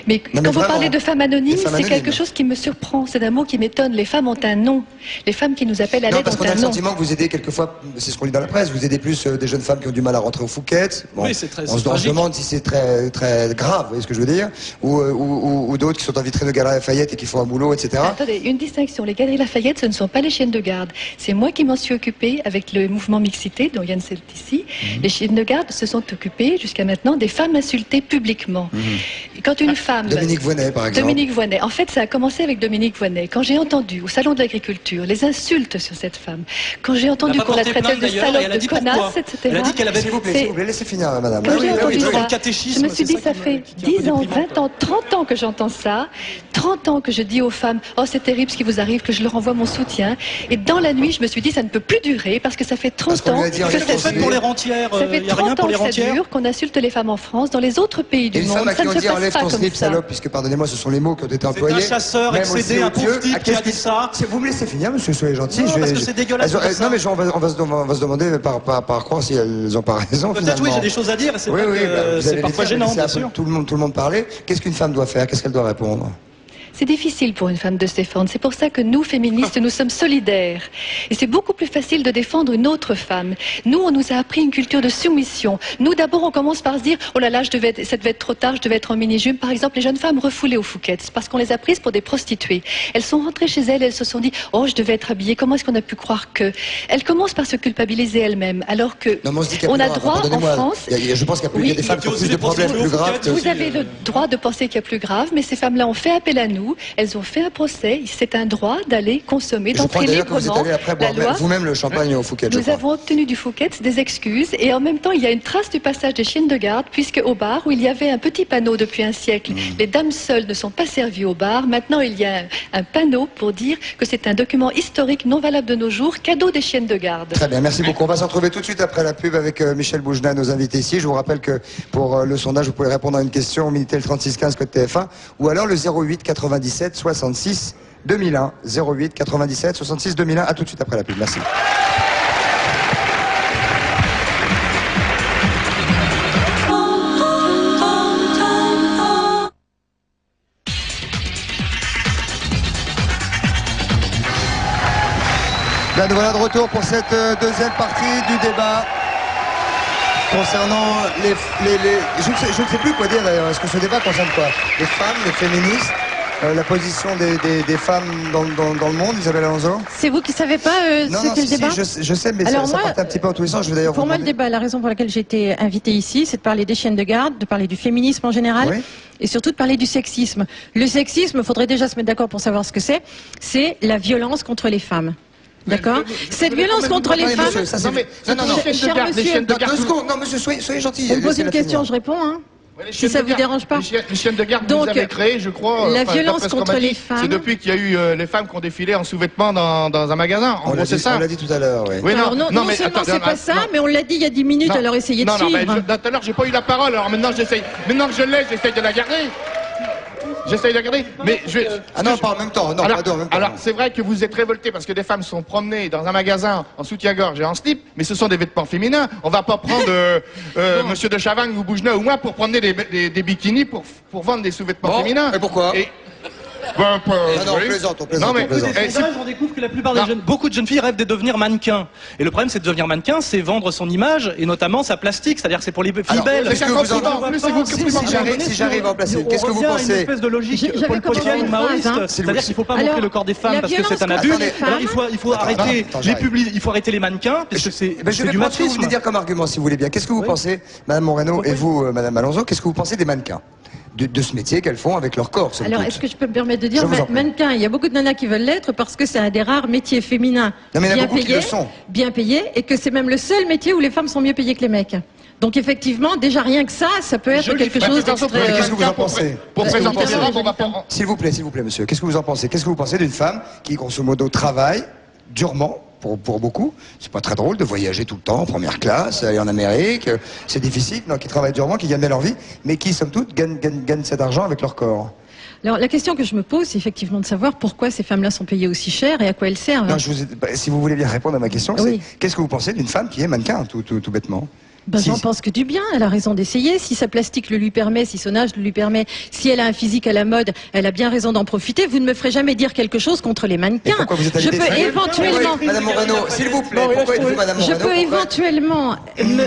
Mais Non, mais quand vous vraiment, parlez de femmes anonymes, des femmes c'est quelque anonymes. chose qui me surprend. C'est un mot qui m'étonne. Les femmes ont un nom. Les femmes qui nous appellent à Non, l'aide parce ont qu'on a un le nom. sentiment que vous aidez quelquefois, c'est ce qu'on lit dans la presse, vous aidez plus des jeunes femmes qui ont du mal à rentrer au Fouquet. Bon, Oui, c'est très on se tragique. demande si c'est très, très grave, vous voyez ce que je veux dire? Ou d'autres qui sont en vitrine de Galerie Lafayette et qui font un boulot, etc. Attendez, une distinction. Les Galeries Lafayette, ce ne sont pas les chiennes de garde. C'est moi qui m'en suis occupée avec le mouvement Mixité, dont Yann est ici. Les chiennes de garde se sont occupées jusqu'à maintenant des femmes insultées publiquement. Et quand une femme... Dominique Voynet, par exemple. Dominique Voynet. En fait, ça a commencé avec Dominique Voynet. Quand j'ai entendu au Salon de l'Agriculture les insultes sur cette femme, quand j'ai entendu qu'on la traitait de salope, de connasse, etc. Elle a dit qu'elle avait... S'il vous plaît, laissez finir, madame. Quand Ah oui, j'ai ah oui, entendu oui, oui. ça, le catéchisme, je me suis c'est dit, ça ça qui fait est un peu 10 ans, déprimant. 20 ans, 30 ans que j'entends ça, 30 ans que je dis aux femmes, oh c'est terrible ce qui vous arrive, que je leur envoie mon soutien. Et dans la nuit, je me suis dit, ça ne peut plus durer parce que ça fait Parce 30 qu'on ans lui a dit en que cette faites pour les rentières? Ça fait 30 ans que ça dure, qu'on insulte les femmes en France. Dans les autres pays du monde, ça ne se passe pas comme ça. Slip, salope, puisque pardonnez-moi, ce sont les mots qui ont été employés. C'est un chasseur excédé, un pauvre type qui a dit ça. Vous me laissez finir, monsieur, soyez gentil. Non, parce que c'est dégueulasse. Non, mais on va se demander par quoi si elles n'ont pas raison. Peut-être oui, j'ai des choses à dire. C'est parfois gênant, bien sûr. Tout le monde parlait. Qu'est-ce qu'une femme doit faire? Qu'est-ce qu'elle doit répondre? C'est difficile pour une femme de se défendre. C'est pour ça que nous, féministes, nous sommes solidaires. Et c'est beaucoup plus facile de défendre une autre femme. Nous, on nous a appris une culture de soumission. Nous, d'abord, on commence par se dire « Oh là là, ça devait être trop tard, je devais être en mini-jupe ». Par exemple, les jeunes femmes refoulées aux Fouquettes, parce qu'on les a prises pour des prostituées. Elles sont rentrées chez elles, elles se sont dit « Oh, je devais être habillée, comment est-ce qu'on a pu croire que… » Elles commencent par se culpabiliser elles-mêmes, alors que on a droit en France… Je pense qu'il y a des femmes qui ont plus de problèmes plus graves. Vous avez le droit de penser qu'il y a plus grave, mais ces femmes-là ont fait appel à nous. Elles ont fait un procès. C'est un droit d'aller consommer, d'entrer librement. Je crois d'ailleurs que vous êtes allé après boire vous-même le champagne au Fouquet. Nous avons obtenu du Fouquet des excuses et en même temps il y a une trace du passage des chiennes de garde puisque au bar où il y avait un petit panneau depuis un siècle, les dames seules ne sont pas servies au bar. Maintenant il y a un panneau pour dire que c'est un document historique non valable de nos jours, cadeau des chiennes de garde. Très bien, merci beaucoup. On va se retrouver tout de suite après la pub avec Michel Boujna, nos invités ici. Je vous rappelle que pour le sondage, vous pouvez répondre à une question au Minitel 3615 code TF1 ou alors le 08 97 66 2001. 08 97 66 2001. À tout de suite après la pub. Merci. Bien, nous voilà de retour pour cette deuxième partie du débat concernant je ne sais plus quoi dire d'ailleurs. Est-ce que ce débat concerne quoi? Les femmes, les féministes, la position des femmes dans le monde, Isabelle Alonso? C'est vous qui savez pas ce qu'est le débat? Je sais, mais ça part un petit peu en tous les sens. Je vais d'ailleurs pour moi, le débat, la raison pour laquelle j'ai été invitée ici, c'est de parler des chiennes de garde, de parler du féminisme en général, oui, et surtout de parler du sexisme. Le sexisme, il faudrait déjà se mettre d'accord pour savoir ce que c'est. C'est la violence contre les femmes. D'accord. Cette violence contre les femmes. Non, monsieur, soyez gentil. On me pose une question, je réponds. Hein. Si ça vous dérange pas. Les chiennes de garde que vous avez créées, je crois. La violence contre les femmes. C'est depuis qu'il y a eu les femmes qui ont défilé en sous-vêtements dans un magasin. En gros, c'est ça. On l'a dit tout à l'heure, oui. Alors, non seulement c'est pas ça, mais on l'a dit il y a 10 minutes, alors essayez de suivre. Non, mais tout à l'heure, j'ai pas eu la parole, alors maintenant j'essaye. Maintenant que je l'ai, j'essaye de la garder. J'essaye de regarder, mais je vais... Ah non, pas en même temps. Non, alors c'est vrai que vous êtes révoltés parce que des femmes sont promenées dans un magasin en soutien-gorge et en slip, mais ce sont des vêtements féminins. On va pas prendre Monsieur de Chavannes ou Boujna ou moi pour promener des bikinis pour vendre des sous-vêtements féminins. Et pourquoi? Non, on plaisante. Non, mais on découvre que la plupart des beaucoup de jeunes filles rêvent de devenir mannequins. Et le problème, c'est de devenir mannequin, c'est vendre son image et notamment sa plastique, c'est-à-dire que c'est pour les filles belles. Si j'arrive à en placer, qu'est-ce que vous pensez? Une espèce de logique polpocienne, maoïste, c'est-à-dire qu'il ne faut pas montrer le corps des femmes parce que c'est un abus. Alors il faut arrêter les mannequins parce que c'est du machisme. Je vais vous voulez dire comme argument, si vous voulez bien. Qu'est-ce que vous pensez, Madame Moreno et vous, Madame Alonso, qu'est-ce que vous pensez des mannequins? De ce métier qu'elles font avec leur corps. Alors, est-ce que je peux me permettre de dire, mannequin, il y a beaucoup de nanas qui veulent l'être parce que c'est un des rares métiers féminins bien payés, et que c'est même le seul métier où les femmes sont mieux payées que les mecs. Donc effectivement, déjà rien que ça peut être quelque chose d'extrêmement... Qu'est-ce que vous en pensez? S'il vous plaît, monsieur, qu'est-ce que vous en pensez? Qu'est-ce que vous pensez d'une femme qui, grosso modo, travaille durement, pour beaucoup, c'est pas très drôle de voyager tout le temps en première classe, aller en Amérique, c'est difficile, donc qui travaillent durement, qui gagnent bien leur vie, mais qui, somme toute, gagnent cet argent avec leur corps. Alors la question que je me pose, c'est effectivement de savoir pourquoi ces femmes-là sont payées aussi cher et à quoi elles servent. Non, si vous voulez bien répondre à ma question, c'est qu'est-ce que vous pensez d'une femme qui est mannequin, tout bêtement? J'en pense que du bien, elle a raison d'essayer, si sa plastique le lui permet, si son âge le lui permet, si elle a un physique à la mode, elle a bien raison d'en profiter. Vous ne me ferez jamais dire quelque chose contre les mannequins. Je peux éventuellement... Madame Moreno, s'il vous plaît, pourquoi êtes-vous Madame Moreno? Je peux éventuellement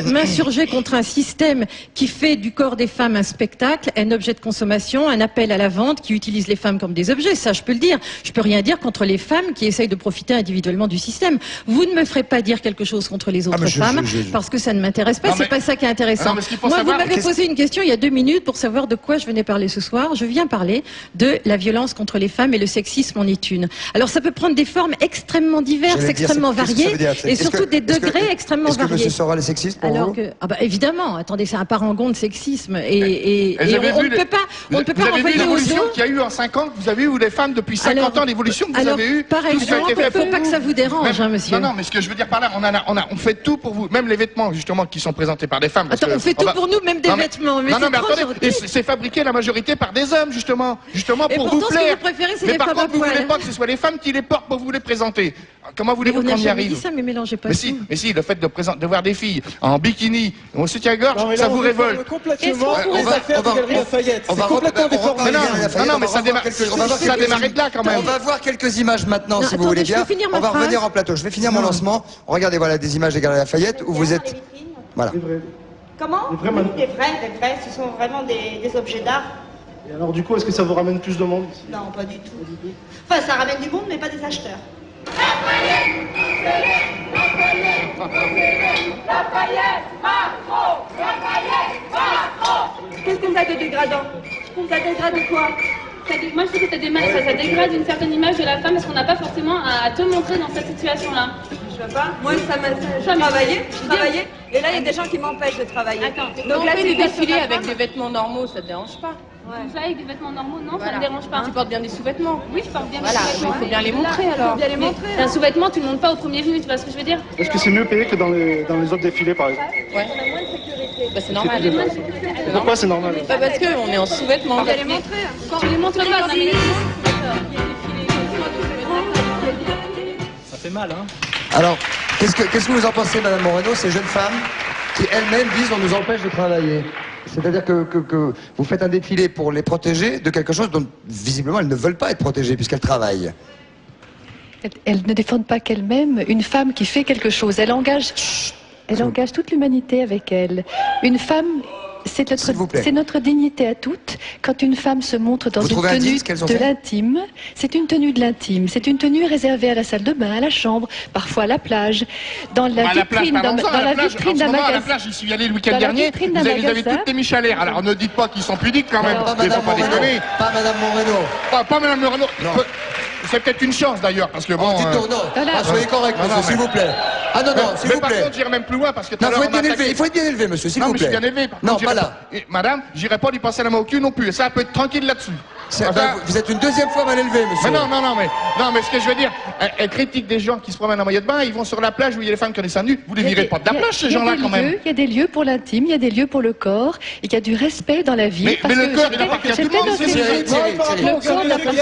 m'insurger contre un système qui fait du corps des femmes un spectacle, un objet de consommation, un appel à la vente, qui utilise les femmes comme des objets, ça je peux le dire. Je peux rien dire contre les femmes qui essayent de profiter individuellement du système. Vous ne me ferez pas dire quelque chose contre les autres femmes, parce que ça ne m'intéresse pas. pas, c'est pas ça qui est intéressant. Moi, vous m'avez posé une question il y a 2 minutes pour savoir de quoi je venais parler ce soir. Je viens parler de la violence contre les femmes et le sexisme en est une. Alors ça peut prendre des formes extrêmement diverses, extrêmement variées, et surtout des degrés extrêmement variés. Est-ce que M. Soral est sexiste pour vous? Évidemment, attendez, c'est un parangon de sexisme. Et on ne peut pas renvoyer aux Vous avez vu l'évolution qu'il y a eu en 5 ans? Vous avez eu les femmes depuis 50 ans, l'évolution que vous avez eue? Par exemple, il ne faut pas que ça vous dérange, monsieur. Non, mais ce que je veux dire par là, on fait tout pour vous, même les vêtements justement qui sont présentés par des femmes. Attends, on fait tout pour nous, même des vêtements. Non, mais attendez, c'est fabriqué la majorité par des hommes, justement pour vous plaire. Ce que vous préférez, c'est mais les par femmes contre, vous à ne voulez poil. pas que ce soit les femmes qui les portent pour vous les présenter. Comment voulez-vous qu'on y arrive? Ça, mais mélangez pas. Mais si, le fait de voir des filles en bikini, en soutien-gorge, ça vous révolte. On va complètement déformer. Non, mais ça démarre de là quand même. On va voir quelques images maintenant, si vous voulez bien. On va revenir en plateau. Je vais finir mon lancement. Regardez, voilà des images des Galeries Lafayette où vous êtes. Voilà. Comment? Des vrais, ce sont vraiment des objets d'art. Et alors du coup, est-ce que ça vous ramène plus de monde? Non, pas du tout. Enfin, ça ramène du monde, mais pas des acheteurs. Qu'est-ce qu'on a de dégradant? Ça dégrade quoi? Moi, je trouve que ça dégrade une certaine image de la femme parce qu'on n'a pas forcément à te montrer dans cette situation-là. Je vois pas. Moi, ça m'a travaillé, et là, il y a des gens qui m'empêchent de travailler. Attends, donc là, c'est défiler avec des vêtements normaux, ça te dérange pas? Ouais. Avec des vêtements normaux, non, ça ne me dérange pas. Tu portes bien des sous-vêtements? Oui, je porte bien des sous-vêtements. Il faut bien les montrer alors. Il faut bien les montrer. Un sous-vêtement, tu ne le montres pas au premier vue, tu vois ce que je veux dire? Est-ce que c'est mieux payé que dans les autres défilés, par exemple? Ouais. On a moins de sécurité. Bah, c'est normal. Pourquoi c'est normal? Bah, parce qu'on est en sous-vêtements. Il faut bien les montrer. Quand tu les montres pas, Ça fait mal, hein? Alors, qu'est-ce que vous en pensez, Madame Moreno, ces jeunes femmes qui elles-mêmes disent on nous empêche de travailler? C'est-à-dire que vous faites un défilé pour les protéger de quelque chose dont visiblement elles ne veulent pas être protégées puisqu'elles travaillent. Elles ne défendent pas qu'elles-mêmes. Une femme qui fait quelque chose, elle engage toute l'humanité avec elle. Une femme, c'est notre dignité à toutes. Quand une femme se montre dans une tenue de l'intime, c'est une tenue de l'intime. C'est une tenue réservée à la salle de bain, à la chambre, parfois à la plage, dans la vitrine d'un magasin. À la plage, j'y suis allé le week-end dernier. Vous avez toutes les Michalères. Alors ne dites pas qu'ils sont pudiques quand même. Pas Madame Moreno. Pas Madame Moreno. Pas Madame Moreno. C'est peut-être une chance d'ailleurs, parce que bon. Soyez correct, monsieur, s'il vous plaît. Ah non, s'il vous plaît. Par contre, j'irai même plus loin parce que. Il faut être bien élevé, monsieur, s'il vous plaît. Non, mais je suis bien élevé. Non, pas là. Madame, j'irai pas lui passer la main au cul non plus. Ça peut être tranquille là-dessus. Vous êtes une deuxième fois mal élevé, monsieur. Mais ce que je veux dire, elle critique des gens qui se promènent en maillot de bain, ils vont sur la plage où il y a les femmes qui ont des seins nus. Vous les virez pas de la plage, ces gens-là, quand même. Il y a des lieux pour l'intime, il y a des lieux pour le corps, et il y a du respect dans la vie. Mais le corps, il appartient à tout le monde. Le corps n'appartient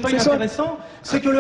pas inintéressant, c'est que le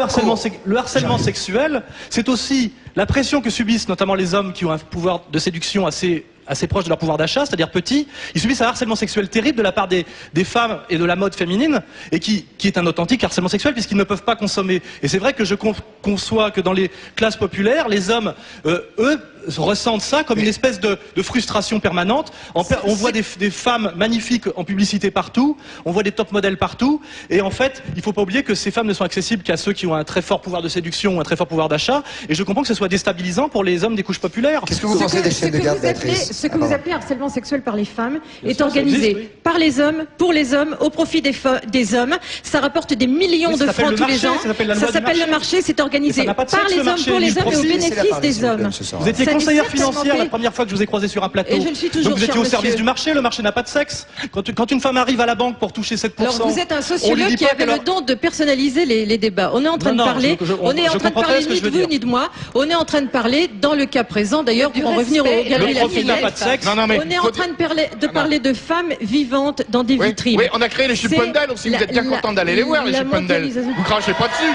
harcèlement sexuel, c'est aussi la pression que subissent notamment les hommes qui ont un pouvoir de séduction assez proche de leur pouvoir d'achat, c'est-à-dire petit. Ils subissent un harcèlement sexuel terrible de la part des femmes et de la mode féminine, et qui est un authentique harcèlement sexuel puisqu'ils ne peuvent pas consommer. Et c'est vrai que je conçois que dans les classes populaires, les hommes, eux, ressentent ça comme une espèce de frustration permanente. On voit des femmes magnifiques en publicité partout, on voit des top modèles partout, et en fait, il ne faut pas oublier que ces femmes ne sont accessibles qu'à ceux qui ont un très fort pouvoir de séduction ou un très fort pouvoir d'achat, et je comprends que ce soit déstabilisant pour les hommes des couches populaires. Qu'est-ce que vous pensez des chaînes de garde d'actrices? Ce que vous appelez harcèlement sexuel par les femmes est organisé par les hommes, pour les hommes, au profit des hommes. Ça rapporte des millions de francs tous les ans. Ça s'appelle le marché, c'est organisé par les hommes, pour les hommes et au bénéfice des hommes. Vous étiez conseillère financière la première fois que je vous ai croisé sur un plateau. Et je le suis toujours. Donc vous étiez au service du marché, le marché n'a pas de sexe. Quand une femme arrive à la banque pour toucher 7%. Alors vous êtes un sociologue qui avait le don de personnaliser les débats. On est en train de parler, on est en train de parler ni de vous ni de moi, on est en train de parler dans le cas présent d'ailleurs pour en revenir aux Galeries Lafayette. On est en train de parler de femmes vivantes dans des vitrines. Oui, on a créé les Chippendales aussi, vous êtes bien content d'aller les voir, les Chippendales. Vous crachez pas dessus.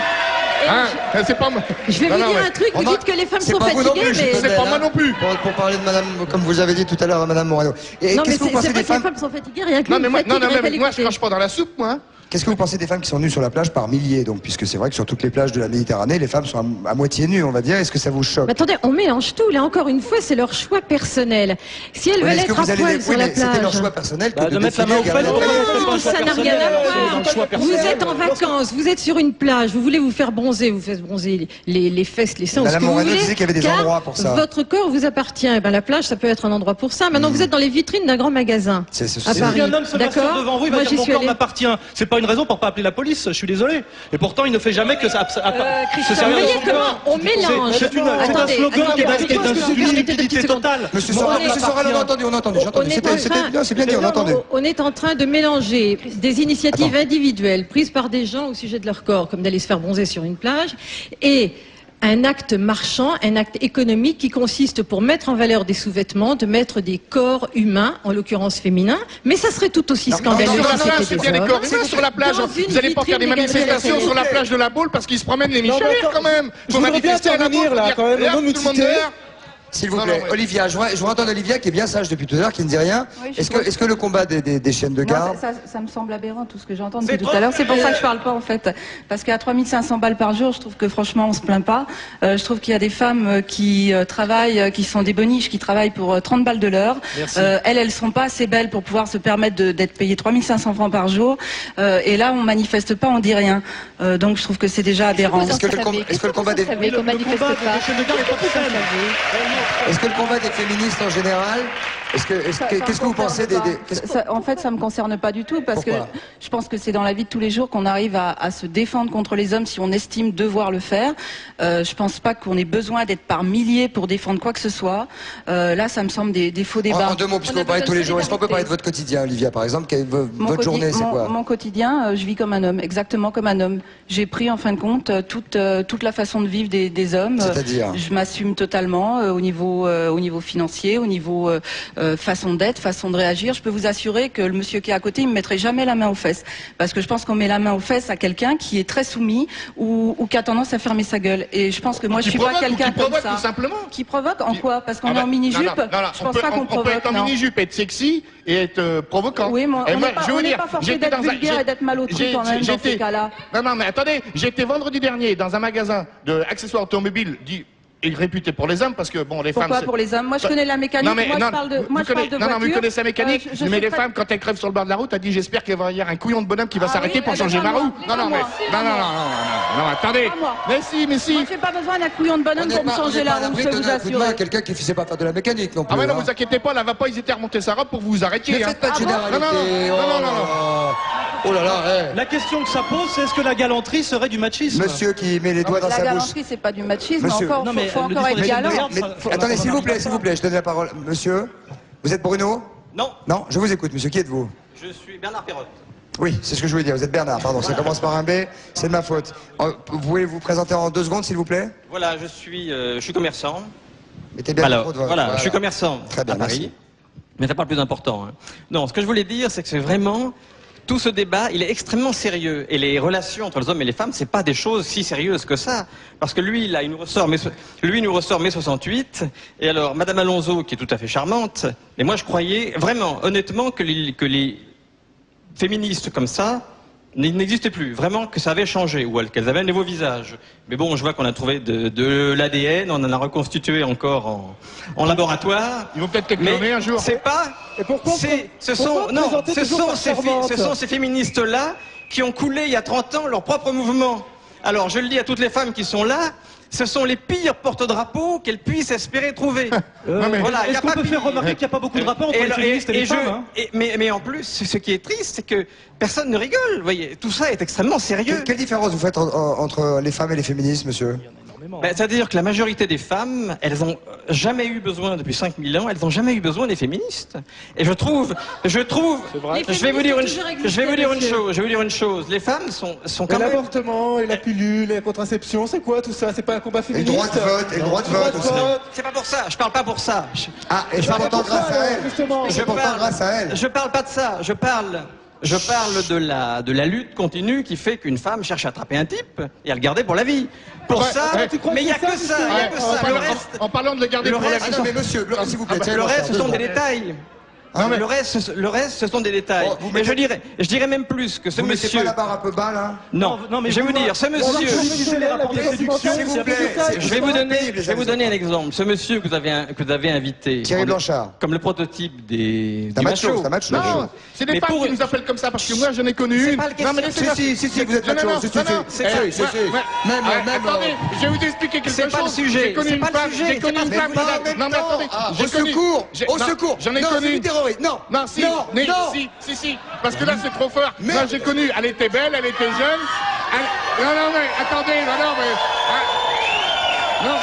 C'est pas moi. Je vais vous dire un truc, vous dites que les femmes sont fatiguées, mais c'est pas moi non plus. Pour parler de Madame, comme vous avez dit tout à l'heure à Madame Moreno. Non, mais c'est vrai que les femmes sont fatiguées, rien que non, mais moi je crache pas dans la soupe, moi. Qu'est-ce que vous pensez des femmes qui sont nues sur la plage par milliers, donc, puisque c'est vrai que sur toutes les plages de la Méditerranée, les femmes sont à moitié nues, on va dire. Est-ce que ça vous choque? Mais attendez, on mélange tout. Là, encore une fois, c'est leur choix personnel. Si elles veulent être à poil sur la plage... C'était leur choix personnel que de mettre la main au fait. Non, ça n'a rien à voir. Vous êtes en vacances, vous êtes sur une plage, vous voulez vous faire bronzer, vous faites bronzer les fesses, les seins, ce que vous voulez. disait qu'il y avait des endroits pour ça. Votre corps vous appartient. Eh ben, la plage, ça peut être un endroit pour ça. Maintenant, vous êtes dans les vitrines d'un grand magasin à Paris. Si un homme se masturbe devant vous, il va dire mon corps m'appartient. C'est pas une raison pour pas appeler la police, je suis désolé. Et pourtant, il ne fait jamais que ça. Vous voyez comment on mélange. C'est un slogan qui est d'une inutile totale. Monsieur Soral, on a entendu, c'est bien dit, on a entendu. On est en train de mélanger des initiatives individuelles prises par des gens au sujet de leur corps, comme d'aller se faire bronzer sur une plage, et un acte marchand, un acte économique qui consiste pour mettre en valeur des sous-vêtements, de mettre des corps humains, en l'occurrence féminins, mais ça serait tout aussi scandaleux si c'était c'est bien des corps humains sur la plage. Vous n'allez pas faire des manifestations sur la plage de la Baule parce qu'ils se promènent les Michel quand même. Faut manifester à la Baule, là, quand même, tout le monde dehors. S'il vous plaît, Olivia, je vous entends Olivia qui est bien sage depuis tout à l'heure, qui ne dit rien. Oui, est-ce que le combat des chiennes de garde... Moi, ça me semble aberrant tout ce que j'entends depuis tout à l'heure. C'est pour ça que je parle pas en fait. Parce qu'à 3500 balles par jour, je trouve que franchement on se plaint pas. Je trouve qu'il y a des femmes qui travaillent, qui sont des boniches, qui travaillent pour 30 balles de l'heure. Elles sont pas assez belles pour pouvoir se permettre d'être payées 3500 francs par jour. Et là, on manifeste pas, on dit rien. Donc je trouve que c'est déjà aberrant. Est-ce que le combat des... Est-ce que le combat des féministes en général, qu'est-ce que vous pensez des... En fait, ça me concerne pas du tout parce que je pense que c'est dans la vie de tous les jours qu'on arrive à se défendre contre les hommes si on estime devoir le faire. Je pense pas qu'on ait besoin d'être par milliers pour défendre quoi que ce soit. Là, ça me semble des faux débats. En deux mots, puisqu'on parle tous les jours, est-ce qu'on peut parler de votre quotidien, Olivia, par exemple? Votre journée, c'est quoi? Mon quotidien, je vis comme un homme, exactement comme un homme. J'ai pris en fin de compte toute la façon de vivre des hommes. C'est-à-dire? Je m'assume totalement au niveau financier, au niveau façon d'être, façon de réagir. Je peux vous assurer que le monsieur qui est à côté, il me mettrait jamais la main aux fesses. Parce que je pense qu'on met la main aux fesses à quelqu'un qui est très soumis ou qui a tendance à fermer sa gueule. Et je pense que moi, je suis pas quelqu'un comme ça. Tout simplement. Qui provoque en quoi? Parce qu'on est en mini-jupe? Je pense pas qu'on provoque. On peut être en mini-jupe, être sexy et être provoquant. Oui, mais on n'est pas forcé d'être vulgaire et d'être mal au truc quand même dans ces cas-là. Non, mais attendez, j'étais vendredi dernier dans un magasin d'accessoires automobiles dit est réputé pour les hommes parce que bon les femmes. Pourquoi pour les hommes? Moi je connais la mécanique. Moi je parle de voiture. Non, vous connaissez la mécanique. Mais les femmes quand elles crèvent sur le bord de la route, elles disent j'espère qu'il va y avoir un couillon de bonhomme qui va s'arrêter pour changer ma roue. Non, attendez. Mais si. Moi j'ai pas besoin d'un couillon de bonhomme pour me changer la roue, je vous assure. Quelqu'un qui ne sait pas faire de la mécanique non plus. Ah mais non, vous inquiétez pas, elle va pas hésiter à remonter sa robe pour vous arrêter. Ne faites pas de généralité. Non. Oh là là. La question que ça pose, c'est est-ce que la galanterie serait du machisme? Monsieur qui met les doigts dans sa bouche. La galanterie c'est pas du machisme. Faut encore être galant. Attendez, s'il vous plaît, je donne la parole. Monsieur, vous êtes Bruno? Non. Non, je vous écoute, monsieur. Qui êtes-vous? Je suis Bernard Perrotte. Oui, c'est ce que je voulais dire. Vous êtes Bernard, pardon. Ça commence par un B, c'est de ma faute. Vous pouvez vous présenter en 2 secondes, s'il vous plaît? Voilà, je suis commerçant. Mettez bien alors, voilà, je suis commerçant très bien, à Paris. Merci. Mais c'est pas le plus important. Hein. Non, ce que je voulais dire, c'est que c'est vraiment... Tout ce débat, il est extrêmement sérieux. Et les relations entre les hommes et les femmes, c'est pas des choses si sérieuses que ça. Parce que lui, là, il nous ressort mai 68. Et alors, Madame Alonso, qui est tout à fait charmante. Et moi, je croyais vraiment, honnêtement, que les féministes comme ça n'existaient plus. Vraiment, que ça avait changé. Ou qu'elles avaient un nouveau visage. Mais bon, je vois qu'on a trouvé de l'ADN. On en a reconstitué encore en laboratoire. Ils vont peut-être t'écloner un jour. C'est pas... Ce sont ces féministes-là qui ont coulé il y a 30 ans leur propre mouvement. Alors je le dis à toutes les femmes qui sont là, ce sont les pires porte-drapeaux qu'elles puissent espérer trouver. Voilà, est-ce qu'on peut faire remarquer qu'il n'y a pas beaucoup de rapports entre les féministes et les femmes mais en plus, ce qui est triste, c'est que personne ne rigole. Vous voyez, tout ça est extrêmement sérieux. Quelle différence vous faites entre les femmes et les féministes, monsieur? C'est-à-dire que la majorité des femmes, elles n'ont jamais eu besoin, depuis 5000 ans, elles n'ont jamais eu besoin des féministes. Et je trouve, je vais vous dire une chose, les femmes sont quand même... L'avortement et la pilule, la contraception, c'est quoi tout ça? C'est pas un combat féministe? Et le droit de vote aussi. C'est pas pour ça, je parle pas pour ça. Et c'est pourtant grâce à elle. Je parle pas de ça, je parle de la lutte continue qui fait qu'une femme cherche à attraper un type et à le garder pour la vie. Pour ça, mais il n'y a que ça, En parlant de le garder pour la vie. Non mais monsieur, s'il vous plaît. Le reste, ce sont des détails. Hein, le reste, ce sont des détails. Bon, Mais je dirais même plus que ce vous monsieur. mettez pas la barre un peu bas là? Non, mais je vais vous dire, ce monsieur. S'il vous plaît, Je vais vous donner un exemple. Ce monsieur que vous avez invité. Thierry Blanchard. Comme le prototype des machos. Non, c'est des femmes qui nous appellent comme ça parce que moi j'en ai connu une. Non, mais si, vous êtes macho. Attendez, je vais vous expliquer quelque chose. C'est pas le sujet. J'ai connu une femme. Non, mais attendez. Au secours. J'en ai Non, connu. c'est du terrorisme. Non. Non, si. Parce que là, c'est trop fort. Mais... Moi, j'ai connu. Elle était belle, elle était jeune. Non, mais attendez. Non.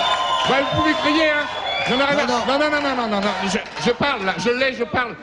Bah, vous pouvez crier, hein. Non, je parle, là. Je parle.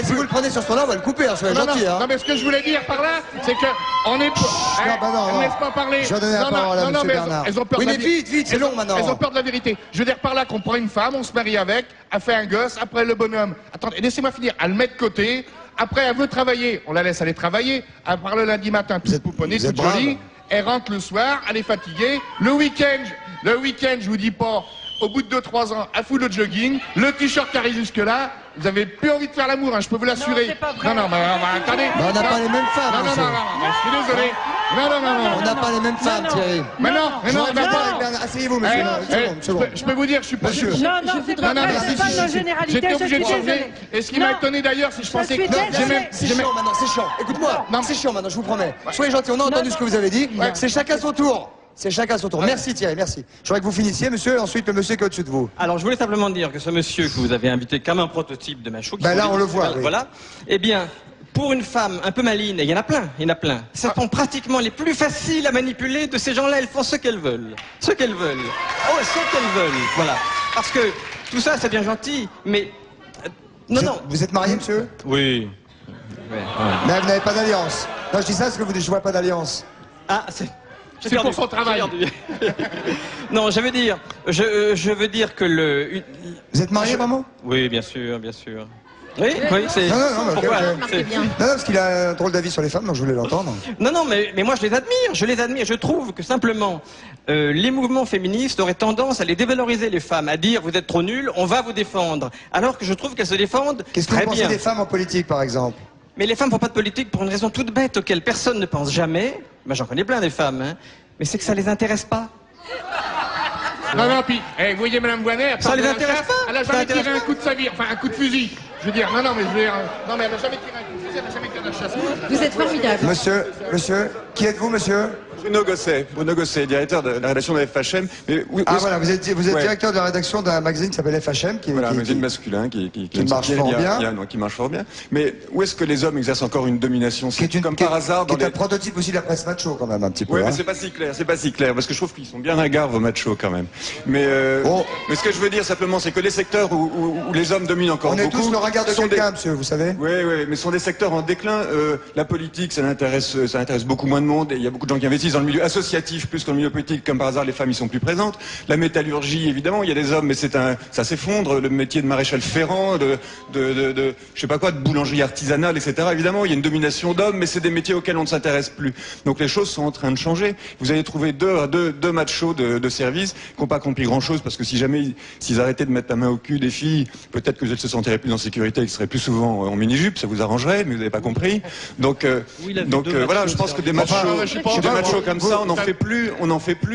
Si vous le prenez sur ce ton-là, on va le couper, soyez gentil. Non, mais ce que je voulais dire par là, c'est que on est. Non. Laisse pas parler. Je vais donner la parole à M. Bernard. Elles ont peur oui, de mais vite, c'est long maintenant. Elles ont peur de la vérité. Je veux dire par là qu'on prend une femme, on se marie avec, elle fait un gosse, après le bonhomme. Attendez, laissez-moi finir. Elle le met de côté. Après, elle veut travailler. On la laisse aller travailler. Elle part le lundi matin, toute pouponnée, toute jolie. Elle rentre le soir, elle est fatiguée. Le week-end, je vous dis pas. Au bout de 2-3 ans, elle fout le jogging, le t-shirt qui arrive jusque-là, vous avez plus envie de faire l'amour, je peux vous l'assurer. Non, mais attendez. On n'a pas les mêmes femmes. Non, je suis désolé. Non. On n'a pas les mêmes femmes, Thierry. Mais non. Asseyez-vous, monsieur. C'est bon. Je peux vous dire, je suis pas sûr. Non, c'est pas nos généralités, j'étais je obligé suis de changer. désolée. Et ce qui m'a étonné d'ailleurs, c'est que je pensais que... C'est chiant maintenant, c'est chiant. Écoute-moi, c'est chiant maintenant, je vous promets. Soyez gentils, on a entendu ce que vous avez dit. C'est chacun son tour. Merci Thierry, merci. Je voudrais que vous finissiez, monsieur, et ensuite le monsieur qui est au-dessus de vous. Alors, je voulais simplement dire que ce monsieur que vous avez invité comme un prototype de macho... là, on le voit, oui. Voilà. Eh bien, pour une femme un peu maligne, et il y en a plein, ce sont pratiquement les plus faciles à manipuler de ces gens-là. Elles font ce qu'elles veulent. Voilà. Parce que tout ça, c'est bien gentil, mais... Vous êtes marié, monsieur? Oui. Mais vous n'avez pas d'alliance. Non, je dis ça parce que je vois pas d'alliance. Ah, c'est pour son travail. Non, je veux dire que Vous êtes marié, maman? Oui, bien sûr. Oui, c'est... Non, pourquoi Non, parce qu'il a un drôle d'avis sur les femmes, donc je voulais l'entendre. Non, mais moi je les admire. Je trouve que simplement, les mouvements féministes auraient tendance à les dévaloriser, les femmes, à dire vous êtes trop nuls, on va vous défendre. Alors que je trouve qu'elles se défendent Qu'est-ce que vous pensez des femmes en politique, par exemple? Mais les femmes ne font pas de politique pour une raison toute bête auquel personne ne pense jamais. Moi, j'en connais plein des femmes, hein. Mais c'est que ça les intéresse pas. Non, puis, vous voyez Madame Boinet, ça les intéresse pas. Elle a jamais tiré un coup de sa vie, enfin un coup de fusil. Je veux dire, mais elle a jamais tiré un coup de fusil, elle a jamais été à la chasse. Vous êtes formidable. Monsieur, qui êtes-vous, monsieur? Bruno Gosset, directeur de la rédaction de FHM. Mais voilà, vous êtes directeur de la rédaction d'un magazine qui s'appelle FHM, un magazine masculin qui marche fort bien. Qui marche fort bien. Mais où est-ce que les hommes exercent encore une domination? Comme par hasard. Qui est un prototype aussi de la presse macho, quand même, un petit peu. Oui, mais c'est pas si clair, parce que je trouve qu'ils sont bien ringards, vos machos, quand même. Mais ce que je veux dire simplement, c'est que les secteurs où les hommes dominent encore beaucoup. On est tous le regard de quelqu'un, monsieur, vous savez. Oui, mais ce sont des secteurs en déclin. La politique, ça intéresse beaucoup moins de monde, et il y a beaucoup de gens qui investissent dans le milieu associatif plus que dans le milieu politique. Comme par hasard, les femmes y sont plus présentes. La métallurgie, évidemment, il y a des hommes, mais ça s'effondre. Le métier de maréchal ferrant, de je sais pas quoi, de boulangerie artisanale, etc. Évidemment, il y a une domination d'hommes, mais c'est des métiers auxquels on ne s'intéresse plus. Donc les choses sont en train de changer. Vous allez trouver deux machos de service qui n'ont pas compris grand-chose, parce que s'ils arrêtaient de mettre la main au cul des filles, peut-être que elles se sentiraient plus en sécurité, qu'elles seraient plus souvent en mini-jupe, ça vous arrangerait, mais vous n'avez pas compris. Donc voilà, je pense que des machos comme ça, on n'en fait plus.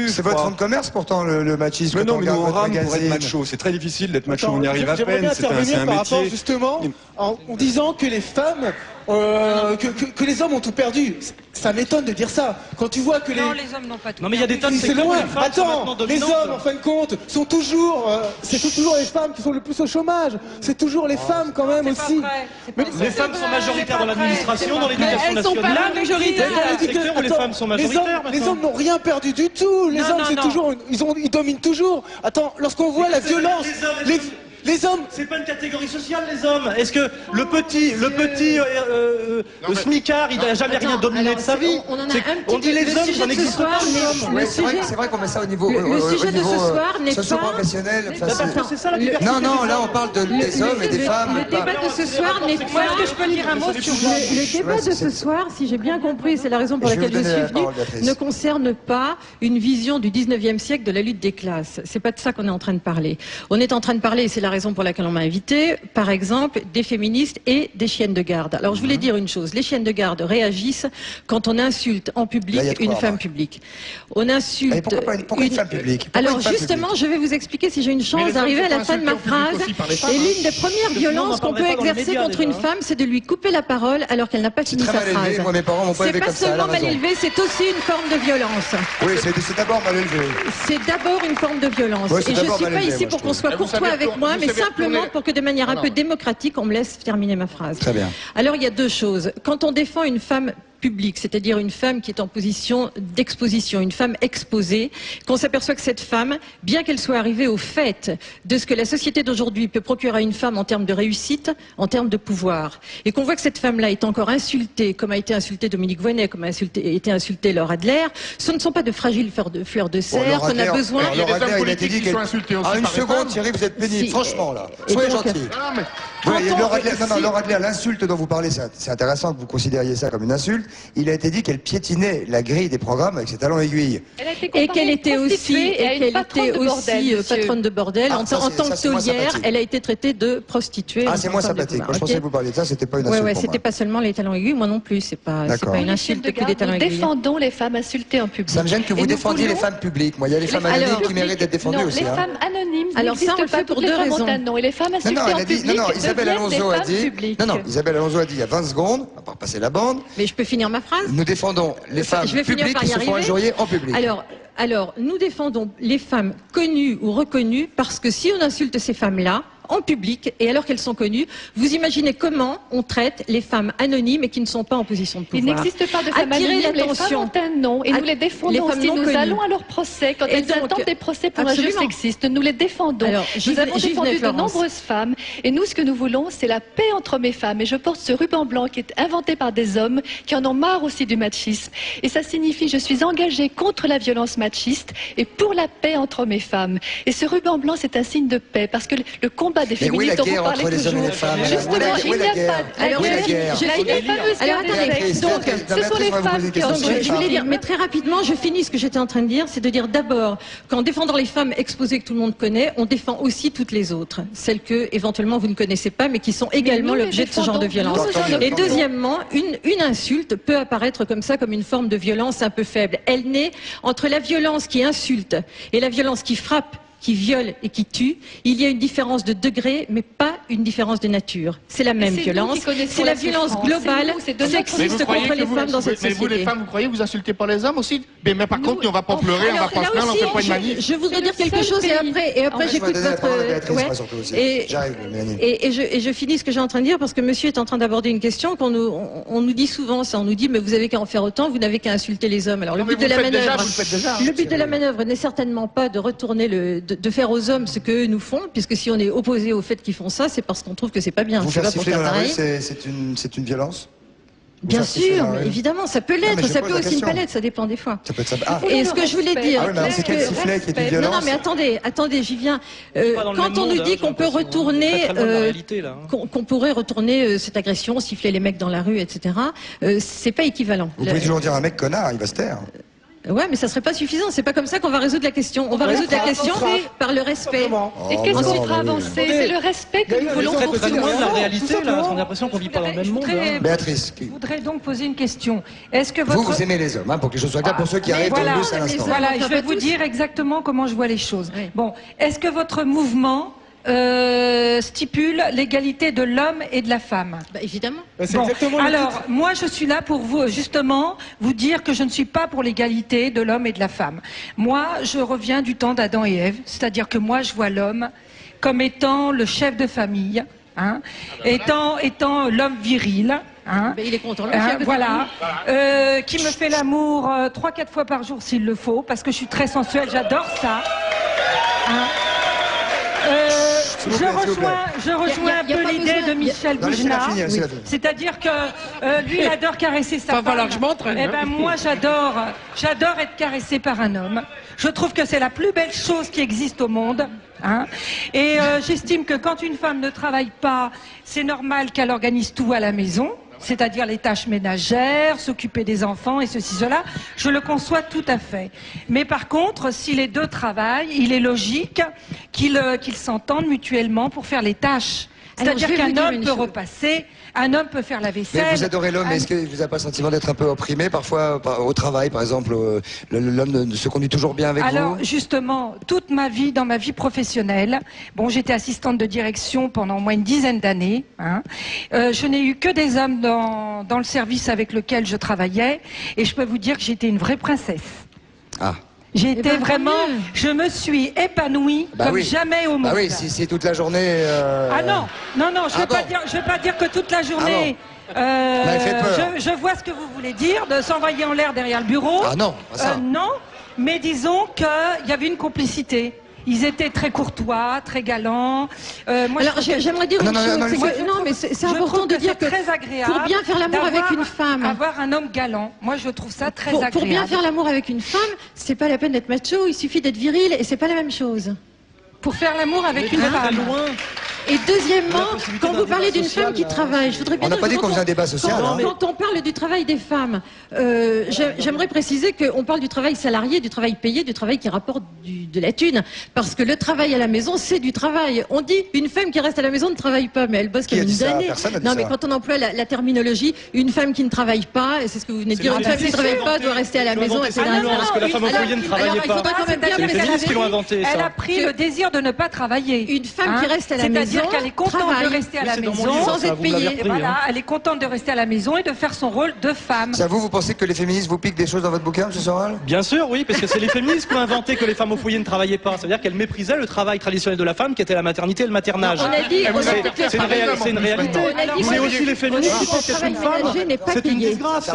C'est votre fonds de commerce pourtant, le machisme. Mais non, mais nous on rame pour être macho. C'est très difficile d'être macho, on y arrive à peine. C'est un par rapport métier. Justement, en disant que les femmes, que les hommes ont tout perdu. Ça m'étonne de dire ça. Quand tu vois que les hommes n'ont pas tout. Non, mais il y a des tonnes c'est loin. Attends, les hommes, en fin de compte, sont toujours. C'est toujours les femmes qui sont le plus au chômage. C'est toujours les femmes quand même aussi. Les femmes sont majoritaires dans l'administration, dans l'éducation nationale. La majorité. Il y a des secteurs où les femmes sont majoritaires. Les hommes n'ont rien perdu du tout. Les hommes, c'est toujours, ils dominent toujours. Attends, lorsqu'on voit la violence, les hommes. C'est pas une catégorie sociale, les hommes. Est-ce que le petit smicard, il n'a jamais rien dominé de sa vie? On dit les hommes, ça n'existe pas. C'est vrai qu'on met ça au niveau le sujet de ce soir n'est pas socio-professionnel. C'est ça la liberté. Non, là on parle des hommes et des femmes. Le débat de ce soir n'est pas. Est-ce que je peux dire un mot sur le débat de ce soir, si j'ai bien compris, c'est la raison pour laquelle je suis venue, ne concerne pas une vision du 19e siècle de la lutte des classes. C'est pas de ça qu'on est en train de parler. On est en train de parler, c'est la raison pour laquelle on m'a invité, par exemple, des féministes et des chiennes de garde. Alors je voulais dire une chose, les chiennes de garde réagissent quand on insulte en public une femme publique. On insulte... Pourquoi une femme publique? Alors justement, je vais vous expliquer si j'ai une chance d'arriver à la fin de ma phrase. Et l'une des premières violences qu'on peut exercer contre une femme, c'est de lui couper la parole alors qu'elle n'a pas fini sa phrase. Moi, mes parents m'ont pas élevé comme ça. C'est pas seulement mal élevé, c'est aussi une forme de violence. Oui, c'est d'abord mal élevé. C'est d'abord une forme de violence. Ouais, et je ne suis pas ici pour qu'on soit courtois avec moi, mais simplement pour que de manière un peu démocratique, on me laisse terminer ma phrase. Très bien. Alors il y a deux choses. Quand on défend une femme publique, c'est-à-dire une femme qui est en position d'exposition, une femme exposée, qu'on s'aperçoit que cette femme, bien qu'elle soit arrivée au fait de ce que la société d'aujourd'hui peut procurer à une femme en termes de réussite, en termes de pouvoir, et qu'on voit que cette femme-là est encore insultée, comme a été insultée Dominique Voynet, comme a été insultée Laura Adler, ce ne sont pas de fragiles fleurs de serre qu'on a besoin... Laura Adler, il a été dit qu'elle... Ah, une seconde, Thierry, vous êtes pénible, franchement, là. Soyez gentil. Laura Adler, l'insulte dont vous parlez, c'est intéressant que vous considériez ça comme une insulte. Il a été dit qu'elle piétinait la grille des programmes avec ses talons aiguilles. Et qu'elle était aussi patronne de bordel. En tant que taulière, elle a été traitée de prostituée. Ah, c'est moins sympathique. Moi, je pensais que vous parliez de ça, c'était pas une insulte. Oui, c'était pas seulement les talons aiguilles, moi non plus. C'est pas une insulte que des talons aiguilles. Nous défendons les femmes insultées en public. Ça me gêne que vous défendiez les femmes publiques. Moi, il y a les femmes anonymes qui méritent d'être défendues aussi. Les femmes anonymes n'existent pas pour deux raisons. Et les femmes insultées en public Isabelle Alonso a dit. Isabelle Alonso a dit il y a 20 secondes, on va pas repasser la bande. Mais je peux finir ma phrase? Nous défendons les femmes publiques qui se font injurier en public. Alors, nous défendons les femmes connues ou reconnues parce que si on insulte ces femmes-là, en public, et alors qu'elles sont connues, vous imaginez comment on traite les femmes anonymes et qui ne sont pas en position de pouvoir. Il n'existe pas de femmes anonymes, les femmes ont un nom, et nous les défendons aussi. Nous allons à leur procès, quand elles attendent des procès pour injures sexistes, nous les défendons. Nous avons défendu de nombreuses femmes, et nous, ce que nous voulons, c'est la paix entre mes femmes, et je porte ce ruban blanc qui est inventé par des hommes qui en ont marre aussi du machisme. Et ça signifie, je suis engagée contre la violence machiste et pour la paix entre mes femmes. Et ce ruban blanc, c'est un signe de paix, parce que le combat des féministes dont vous parlez toujours. Justement, il n'y a pas. Alors, attendez. Donc, ce sont les femmes qui ont... Je voulais dire, mais très rapidement, je finis ce que j'étais en train de dire, c'est de dire d'abord qu'en défendant les femmes exposées que tout le monde connaît, on défend aussi toutes les autres, celles que éventuellement vous ne connaissez pas, mais qui sont également l'objet de ce genre de violence. Et deuxièmement, une insulte peut apparaître comme ça, comme une forme de violence un peu faible. Elle naît entre la violence qui insulte et la violence qui frappe, qui viole et qui tue, il y a une différence de degré, mais pas une différence de nature. C'est la même violence. C'est la violence globale sexiste contre les femmes dans cette société. Mais vous, les femmes, vous croyez que vous insultez pas les hommes aussi? Mais par contre, on va pas pleurer, on va pas se plaindre, on fait pas une manif. Je voudrais dire quelque chose et après j'écoute votre... Et je finis ce que j'ai en train de dire parce que monsieur est en train d'aborder une question qu'on nous dit souvent, ça on nous dit mais vous avez qu'à en faire autant, vous n'avez qu'à insulter les hommes. Alors le but de la manœuvre n'est certainement pas de retourner de faire aux hommes ce qu'eux nous font, puisque si on est opposé au fait qu'ils font ça, c'est parce qu'on trouve que c'est pas bien. Vous faire siffler dans la rue, c'est une violence? Bien sûr, mais évidemment, ça peut l'être, ça peut aussi ne pas l'être, ça dépend des fois. Et ce que je voulais dire... c'est quel sifflet qui est une violence? Non, mais attendez, j'y viens. Quand on nous dit qu'on peut retourner, qu'on pourrait retourner cette agression, siffler les mecs dans la rue, etc., c'est pas équivalent. Vous pouvez toujours dire à un mec connard, il va se taire. Ouais, mais ça serait pas suffisant. C'est pas comme ça qu'on va résoudre la question. On va résoudre la question par le respect. Et qu'est-ce qu'on fera avancer? C'est le respect que nous voulons pour tout le monde. La réalité, là, on a l'impression qu'on vit pas dans le même monde. Béatrice. Je voudrais donc poser une question. Est-ce que vous aimez les hommes, pour que les choses soient claires pour ceux qui arrivent dans le bus à l'instant. Voilà, je vais vous dire exactement comment je vois les choses. Bon, est-ce que votre mouvement stipule l'égalité de l'homme et de la femme? Évidemment. Alors, moi, je suis là pour vous, justement, vous dire que je ne suis pas pour l'égalité de l'homme et de la femme. Moi, je reviens du temps d'Adam et Ève, c'est-à-dire que moi, je vois l'homme comme étant le chef de famille, étant l'homme viril. Il est content, voilà, qui me fait l'amour 3-4 fois par jour s'il le faut, parce que je suis très sensuelle, j'adore ça. Je rejoins un peu l'idée de Michel Boujna, c'est-à-dire que lui, il adore caresser sa femme. Eh ben moi, j'adore être caressée par un homme. Je trouve que c'est la plus belle chose qui existe au monde. Et j'estime que quand une femme ne travaille pas, c'est normal qu'elle organise tout à la maison. c'est-à-dire les tâches ménagères, s'occuper des enfants et ceci, cela, je le conçois tout à fait. Mais par contre, si les deux travaillent, il est logique qu'ils s'entendent mutuellement pour faire les tâches. C'est-à-dire qu'un homme peut repasser, un homme peut faire la vaisselle. Mais vous adorez l'homme, mais est-ce que vous n'avez pas le sentiment d'être un peu opprimé parfois au travail, par exemple, l'homme se conduit toujours bien avec vous? Alors justement, toute ma vie, dans ma vie professionnelle, bon, j'étais assistante de direction pendant au moins une dizaine d'années. Hein, je n'ai eu que des hommes dans le service avec lequel je travaillais, et je peux vous dire que j'étais une vraie princesse. Ah. J'ai été vraiment, je me suis épanouie comme jamais au monde. Ah oui, si toute la journée. Ah non, je vais pas dire que toute la journée. Je vois ce que vous voulez dire, de s'envoyer en l'air derrière le bureau. Ah non, pas ça. Non, mais disons qu'il y avait une complicité. Ils étaient très courtois, très galants. Moi, alors, j'aimerais dire une chose. Non, mais c'est important de dire que très agréable pour bien faire l'amour avec une femme, avoir un homme galant. Moi, je trouve ça très agréable. Pour bien faire l'amour avec une femme, c'est pas la peine d'être macho. Il suffit d'être viril, et c'est pas la même chose. Pour faire l'amour avec une femme. Et deuxièmement, quand vous parlez d'une femme qui travaille, je voudrais bien dire on n'a pas dit qu'on faisait un débat social. Quand on parle du travail des femmes, j'aimerais préciser qu'on parle du travail salarié, du travail payé, du travail qui rapporte de la thune. Parce que le travail à la maison, c'est du travail. On dit une femme qui reste à la maison ne travaille pas, mais elle bosse comme une damnée. Non, mais quand on emploie la terminologie, une femme qui ne travaille pas, et c'est ce que vous venez de dire, une femme qui ne travaille pas doit rester à la maison, etc. Parce que la femme au foyer ne travaillait pas. C'est les féministes qui l'ont inventé, ça. Elle a pris le désir de ne pas travailler. Une femme qui reste à la maison, c'est-à-dire qu'elle est contente de rester à la maison sans être payée. Voilà, elle est contente de rester à la maison et de faire son rôle de femme. Ça vous pensez que les féministes vous piquent des choses dans votre bouquin, M. Soral? Bien sûr, oui, parce que c'est les féministes qui ont inventé que les femmes au foyer ne travaillaient pas. C'est-à-dire qu'elles méprisaient le travail traditionnel de la femme qui était la maternité et le maternage. C'est une réalité. C'est aussi les féministes qui pensent qu'être une femme, c'est une disgrâce.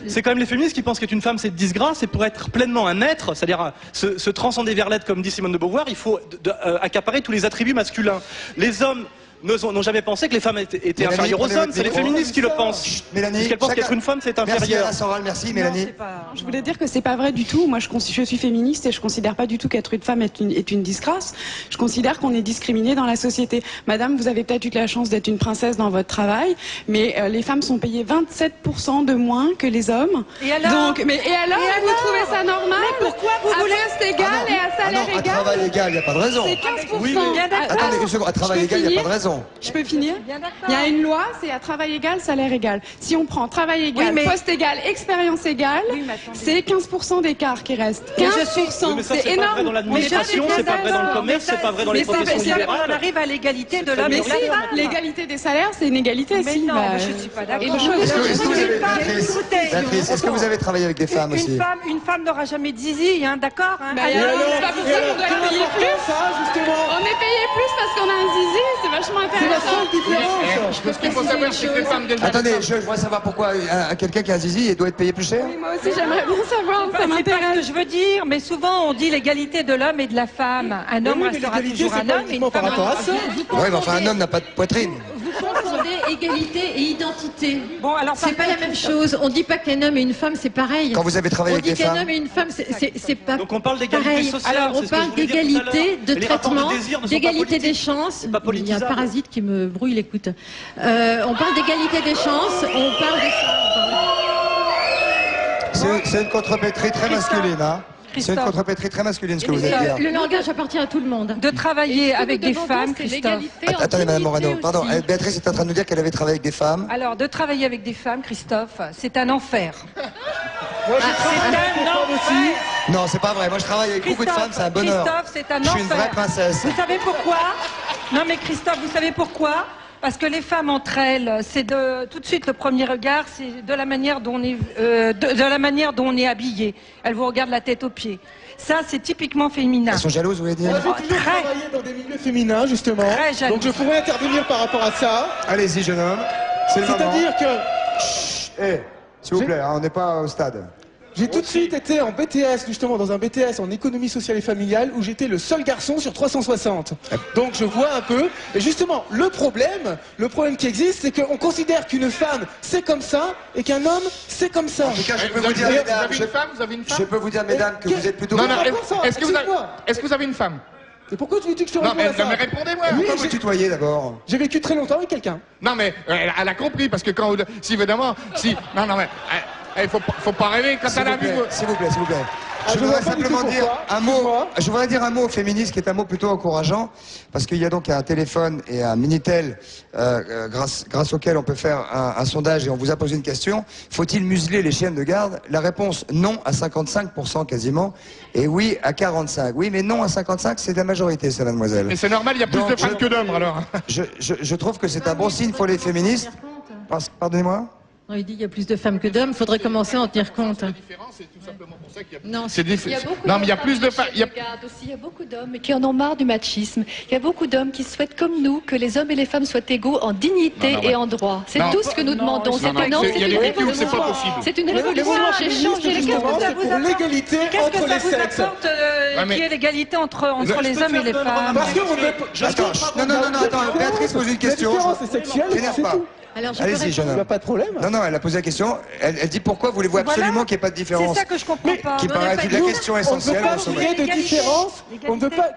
C'est quand même les féministes qui pensent qu'être une femme, c'est une disgrâce, et pour être pleinement un être, c'est-à-dire se transcender vers l'être, comme dit Simone de Beauvoir, il faut accaparer tous les attributs masculins. Les hommes n'ont jamais pensé que les femmes étaient inférieures aux hommes, c'est les féministes qui le pensent. Mélanie, parce qu'elles pensent qu'être une femme, c'est inférieur. Merci Soral, merci Mélanie. Je voulais dire que c'est pas vrai du tout. Moi, je suis féministe et je considère pas du tout qu'être une femme est une disgrâce. Je considère qu'on est discriminé dans la société. Madame, vous avez peut-être eu la chance d'être une princesse dans votre travail, mais les femmes sont payées 27% de moins que les hommes. Et alors vous trouvez ça normal? Mais pourquoi vous voulez poste égal et à salaire égal? À travail égal, il n'y a pas de raison. C'est 15%. Oui, attendez une seconde, à travail égal, il n'y a pas de raison. Je peux finir? Il y a une loi, c'est à travail égal, salaire égal. Si on prend travail égal, poste égal, expérience égale, c'est 15% d'écart qui reste. 15%, c'est énorme. C'est pas vrai dans l'administration, c'est pas vrai dans le commerce, c'est pas vrai dans les professions libérales. On arrive à l'égalité de l'homme et de la femme. L'égalité des salaires, c'est une égalité. Mais non, je ne suis pas d'accord. Est-ce que vous avez travaillé avec des femmes aussi? Une femme n'aura jamais de zizi, d'accord? C'est pas pour ça qu'on doit être payé plus. On est payé plus parce qu'on a un zizi, c'est vachement intéressant. Ce qu'il faut savoir, c'est que les femmes déjà. Attendez, je voudrais savoir pourquoi quelqu'un qui a un zizi doit être payé plus cher. Oui, moi aussi j'aimerais bien savoir, ça m'intéresse. C'est pas ce que je veux dire, mais souvent on dit l'égalité de l'homme et de la femme. Un homme restera toujours un homme et une femme restera une femme. Oui, mais enfin un homme n'a pas de poitrine. Vous confondez égalité et identité. Bon, alors c'est pas la même chose. On dit pas qu'un homme et une femme c'est pareil. Quand vous avez travaillé avec des femmes. On dit qu'un homme et une femme c'est pas. Donc on parle d'égalité sociale. Alors on parle d'égalité de traitement, d'égalité des chances. Il y a un parasite qui me brouille l'écoute. On parle d'égalité des chances. On parle de. C'est une contrepétrie très masculine, hein. C'est une contrepétrie très masculine ce que vous êtes dire. Le langage appartient à tout le monde. De travailler avec des femmes, Christophe. Attendez, Madame Morano, pardon. Béatrice est en train de nous dire qu'elle avait travaillé avec des femmes. Alors, de travailler avec des femmes, Christophe, c'est un enfer. Moi, je travaille avec des femmes aussi. Non, c'est pas vrai. Moi, je travaille avec beaucoup de femmes, c'est un bonheur. Christophe, c'est un enfer. Je suis une vraie princesse. Vous savez pourquoi? Non, mais Christophe, vous savez pourquoi? Parce que les femmes entre elles, c'est tout de suite le premier regard, c'est de la manière dont on est, de la manière dont on est habillé. Elles vous regardent la tête aux pieds. Ça, c'est typiquement féminin. Elles sont jalouses, vous voulez dire? Moi, j'ai toujours travaillé dans des milieux féminins, justement. Donc je pourrais intervenir par rapport à ça. Allez-y, jeune homme. C'est le moment. C'est-à-dire que... s'il vous plaît, hein, on n'est pas au stade. J'ai tout de suite été en BTS, justement, dans un BTS en économie sociale et familiale, où j'étais le seul garçon sur 360. Donc je vois un peu. Et justement, le problème qui existe, c'est qu'on considère qu'une femme, c'est comme ça, et qu'un homme, c'est comme ça. En tout cas, je peux vous dire, mesdames, Vous avez une femme? je peux vous dire, mesdames, que vous êtes plutôt... Non, est-ce que vous avez une femme? Et pourquoi tu dis que je te Non, réponds mais, à ça? mais répondez-moi. Oui, Pourquoi vous tutoyez d'abord? J'ai vécu très longtemps avec quelqu'un. Non, mais elle a compris, parce que quand... Si, évidemment, si... Non, mais... Il faut pas rêver quand elle a vu... S'il vous plaît, s'il vous plaît. Ah, Je voudrais vois pas du simplement tout dire pourquoi. un mot. Je voudrais dire un mot aux féministes qui est un mot plutôt encourageant, parce qu'il y a donc un téléphone et un Minitel grâce auquel on peut faire un sondage et on vous a posé une question. Faut-il museler les chiennes de garde? La réponse non à 55% quasiment, et oui à 45%. Oui, mais non à 55%, c'est la majorité, c'est mademoiselle. Mais c'est normal, il y a plus Donc, de femmes que d'hommes, alors. Je trouve que c'est un bon signe pour les féministes. Pardonnez-moi. Non, il dit qu'il y a plus de femmes que d'hommes, il faudrait commencer à en tenir compte. C'est tout simplement pour ça qu'il y a plus... Non, Non, mais il y a plus de femmes... Il y a beaucoup d'hommes qui en ont marre du machisme. Il y a beaucoup d'hommes qui souhaitent, comme nous, que les hommes et les femmes soient égaux en dignité et en droit. C'est tout ce que nous demandons. C'est énorme, c'est une révolution. C'est une révolution. J'ai changé les justement, c'est pour l'égalité entre les sexes. Qui est l'égalité entre les hommes et les femmes? Parce qu'on ne peut... Attends, Béatrice pose une question. La différence est sexuelle, c'est tout. Alors, je Allez-y, jeune Il n'y homme. a pas de problème. Non, elle a posé la question. Elle dit pourquoi voulez-vous absolument qu'il n'y ait pas de différence? C'est ça que je comprends pas. Qui paraît être la question essentielle. On ne veut pas qu'il y ait de différence.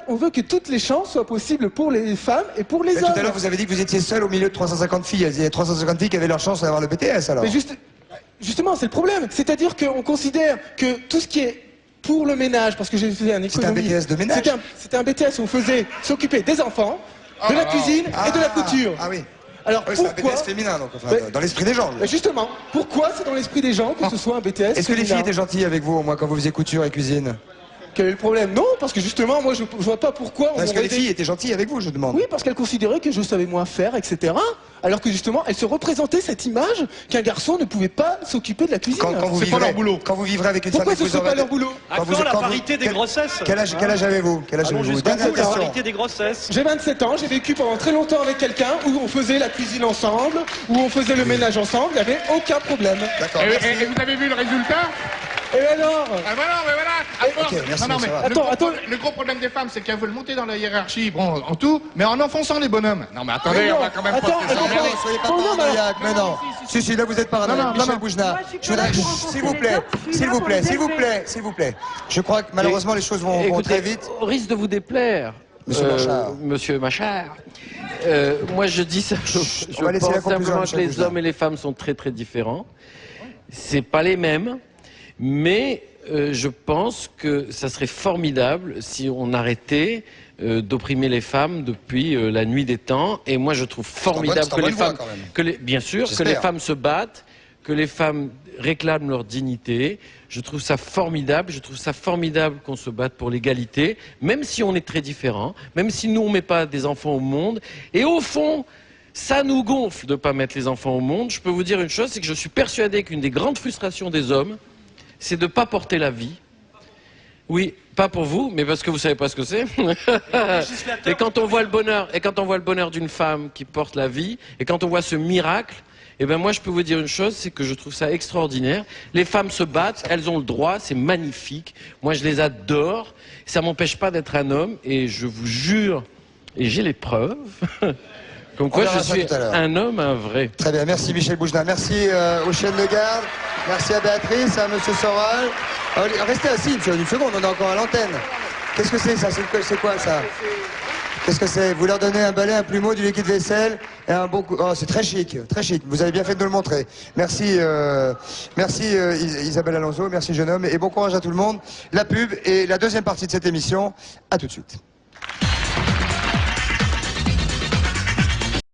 On veut que toutes les chances soient possibles pour les femmes et pour les hommes. Tout à l'heure, vous avez dit que vous étiez seul au milieu de 350 filles. Il y a 350 filles qui avaient leur chance d'avoir le BTS, alors. Mais justement, c'est le problème. C'est-à-dire qu'on considère que tout ce qui est pour le ménage, parce que j'ai fait un économie... C'était un BTS de ménage. C'était un BTS où on faisait s'occuper des enfants, de la cuisine et de la couture. Ah oui. Alors Oui, c'est un pourquoi BTS féminin, donc, enfin, dans l'esprit des gens. Justement, pourquoi c'est dans l'esprit des gens que ce soit un BTS Est-ce que les filles féminin? étaient gentilles avec vous, au moins, quand vous faisiez couture et cuisine? Quel est le problème? Non, parce que justement, moi, je vois pas pourquoi... Est-ce que les filles étaient gentilles avec vous, je demande? Oui, parce qu'elles considéraient que je savais moins faire, etc. Alors que justement, elles se représentaient cette image qu'un garçon ne pouvait pas s'occuper de la cuisine. C'est pas leur boulot. Quand vous vivrez avec une femme... Pourquoi ce serait pas leur boulot? Quand la parité des grossesses? Quel âge avez-vous? Dernière La question. parité des grossesses. J'ai 27 ans, j'ai vécu pendant très longtemps avec quelqu'un où on faisait la cuisine ensemble, où on faisait le ménage ensemble, il n'y avait aucun problème. D'accord. Et vous avez vu le résultat? Et alors? Ah voilà, mais voilà. Ok, merci, Non, mais Attends. le gros problème des femmes, c'est qu'elles veulent monter dans la hiérarchie, bon, en tout, mais en enfonçant les bonhommes. Non, mais attendez, on va quand même pas... Soyez pas paranoïaque, mais non. Si, là vous êtes paranoïaque. Michel Boujna, s'il vous plaît. Je crois que malheureusement les choses vont très vite. Au risque de vous déplaire, Monsieur Machard, moi je dis ça, je pense simplement que les hommes et les femmes sont très très différents. C'est pas les mêmes, mais je pense que ça serait formidable si on arrêtait d'opprimer les femmes depuis la nuit des temps. Et moi je trouve formidable que les femmes, bien sûr, que les femmes se battent, que les femmes réclament leur dignité. Je trouve ça formidable. Je trouve ça formidable qu'on se batte pour l'égalité, même si on est très différents, même si nous on met pas des enfants au monde. Et au fond, ça nous gonfle de pas mettre les enfants au monde. Je peux vous dire une chose, c'est que je suis persuadé qu'une des grandes frustrations des hommes, c'est de pas porter la vie. Oui, pas pour vous, mais parce que vous savez pas ce que c'est. Et quand on voit le bonheur, d'une femme qui porte la vie, et quand on voit ce miracle, eh ben moi je peux vous dire une chose, c'est que je trouve ça extraordinaire. Les femmes se battent, elles ont le droit, c'est magnifique. Moi je les adore. Ça m'empêche pas d'être un homme, et je vous jure, et j'ai les preuves. Comme quoi je suis un homme, un vrai. Très bien, merci Michel Boujna, merci aux chiennes de garde, merci à Béatrice, à Monsieur Soral. Restez assis une seconde, on est encore à l'antenne. Qu'est-ce que c'est ça? C'est quoi ça? Qu'est-ce que c'est? Vous leur donnez un balai, un plumeau, du liquide vaisselle et un bon coup. Oh, c'est très chic, très chic. Vous avez bien fait de nous le montrer. Merci, Isabelle Alonso, merci jeune homme et bon courage à tout le monde. La pub et la deuxième partie de cette émission. À tout de suite.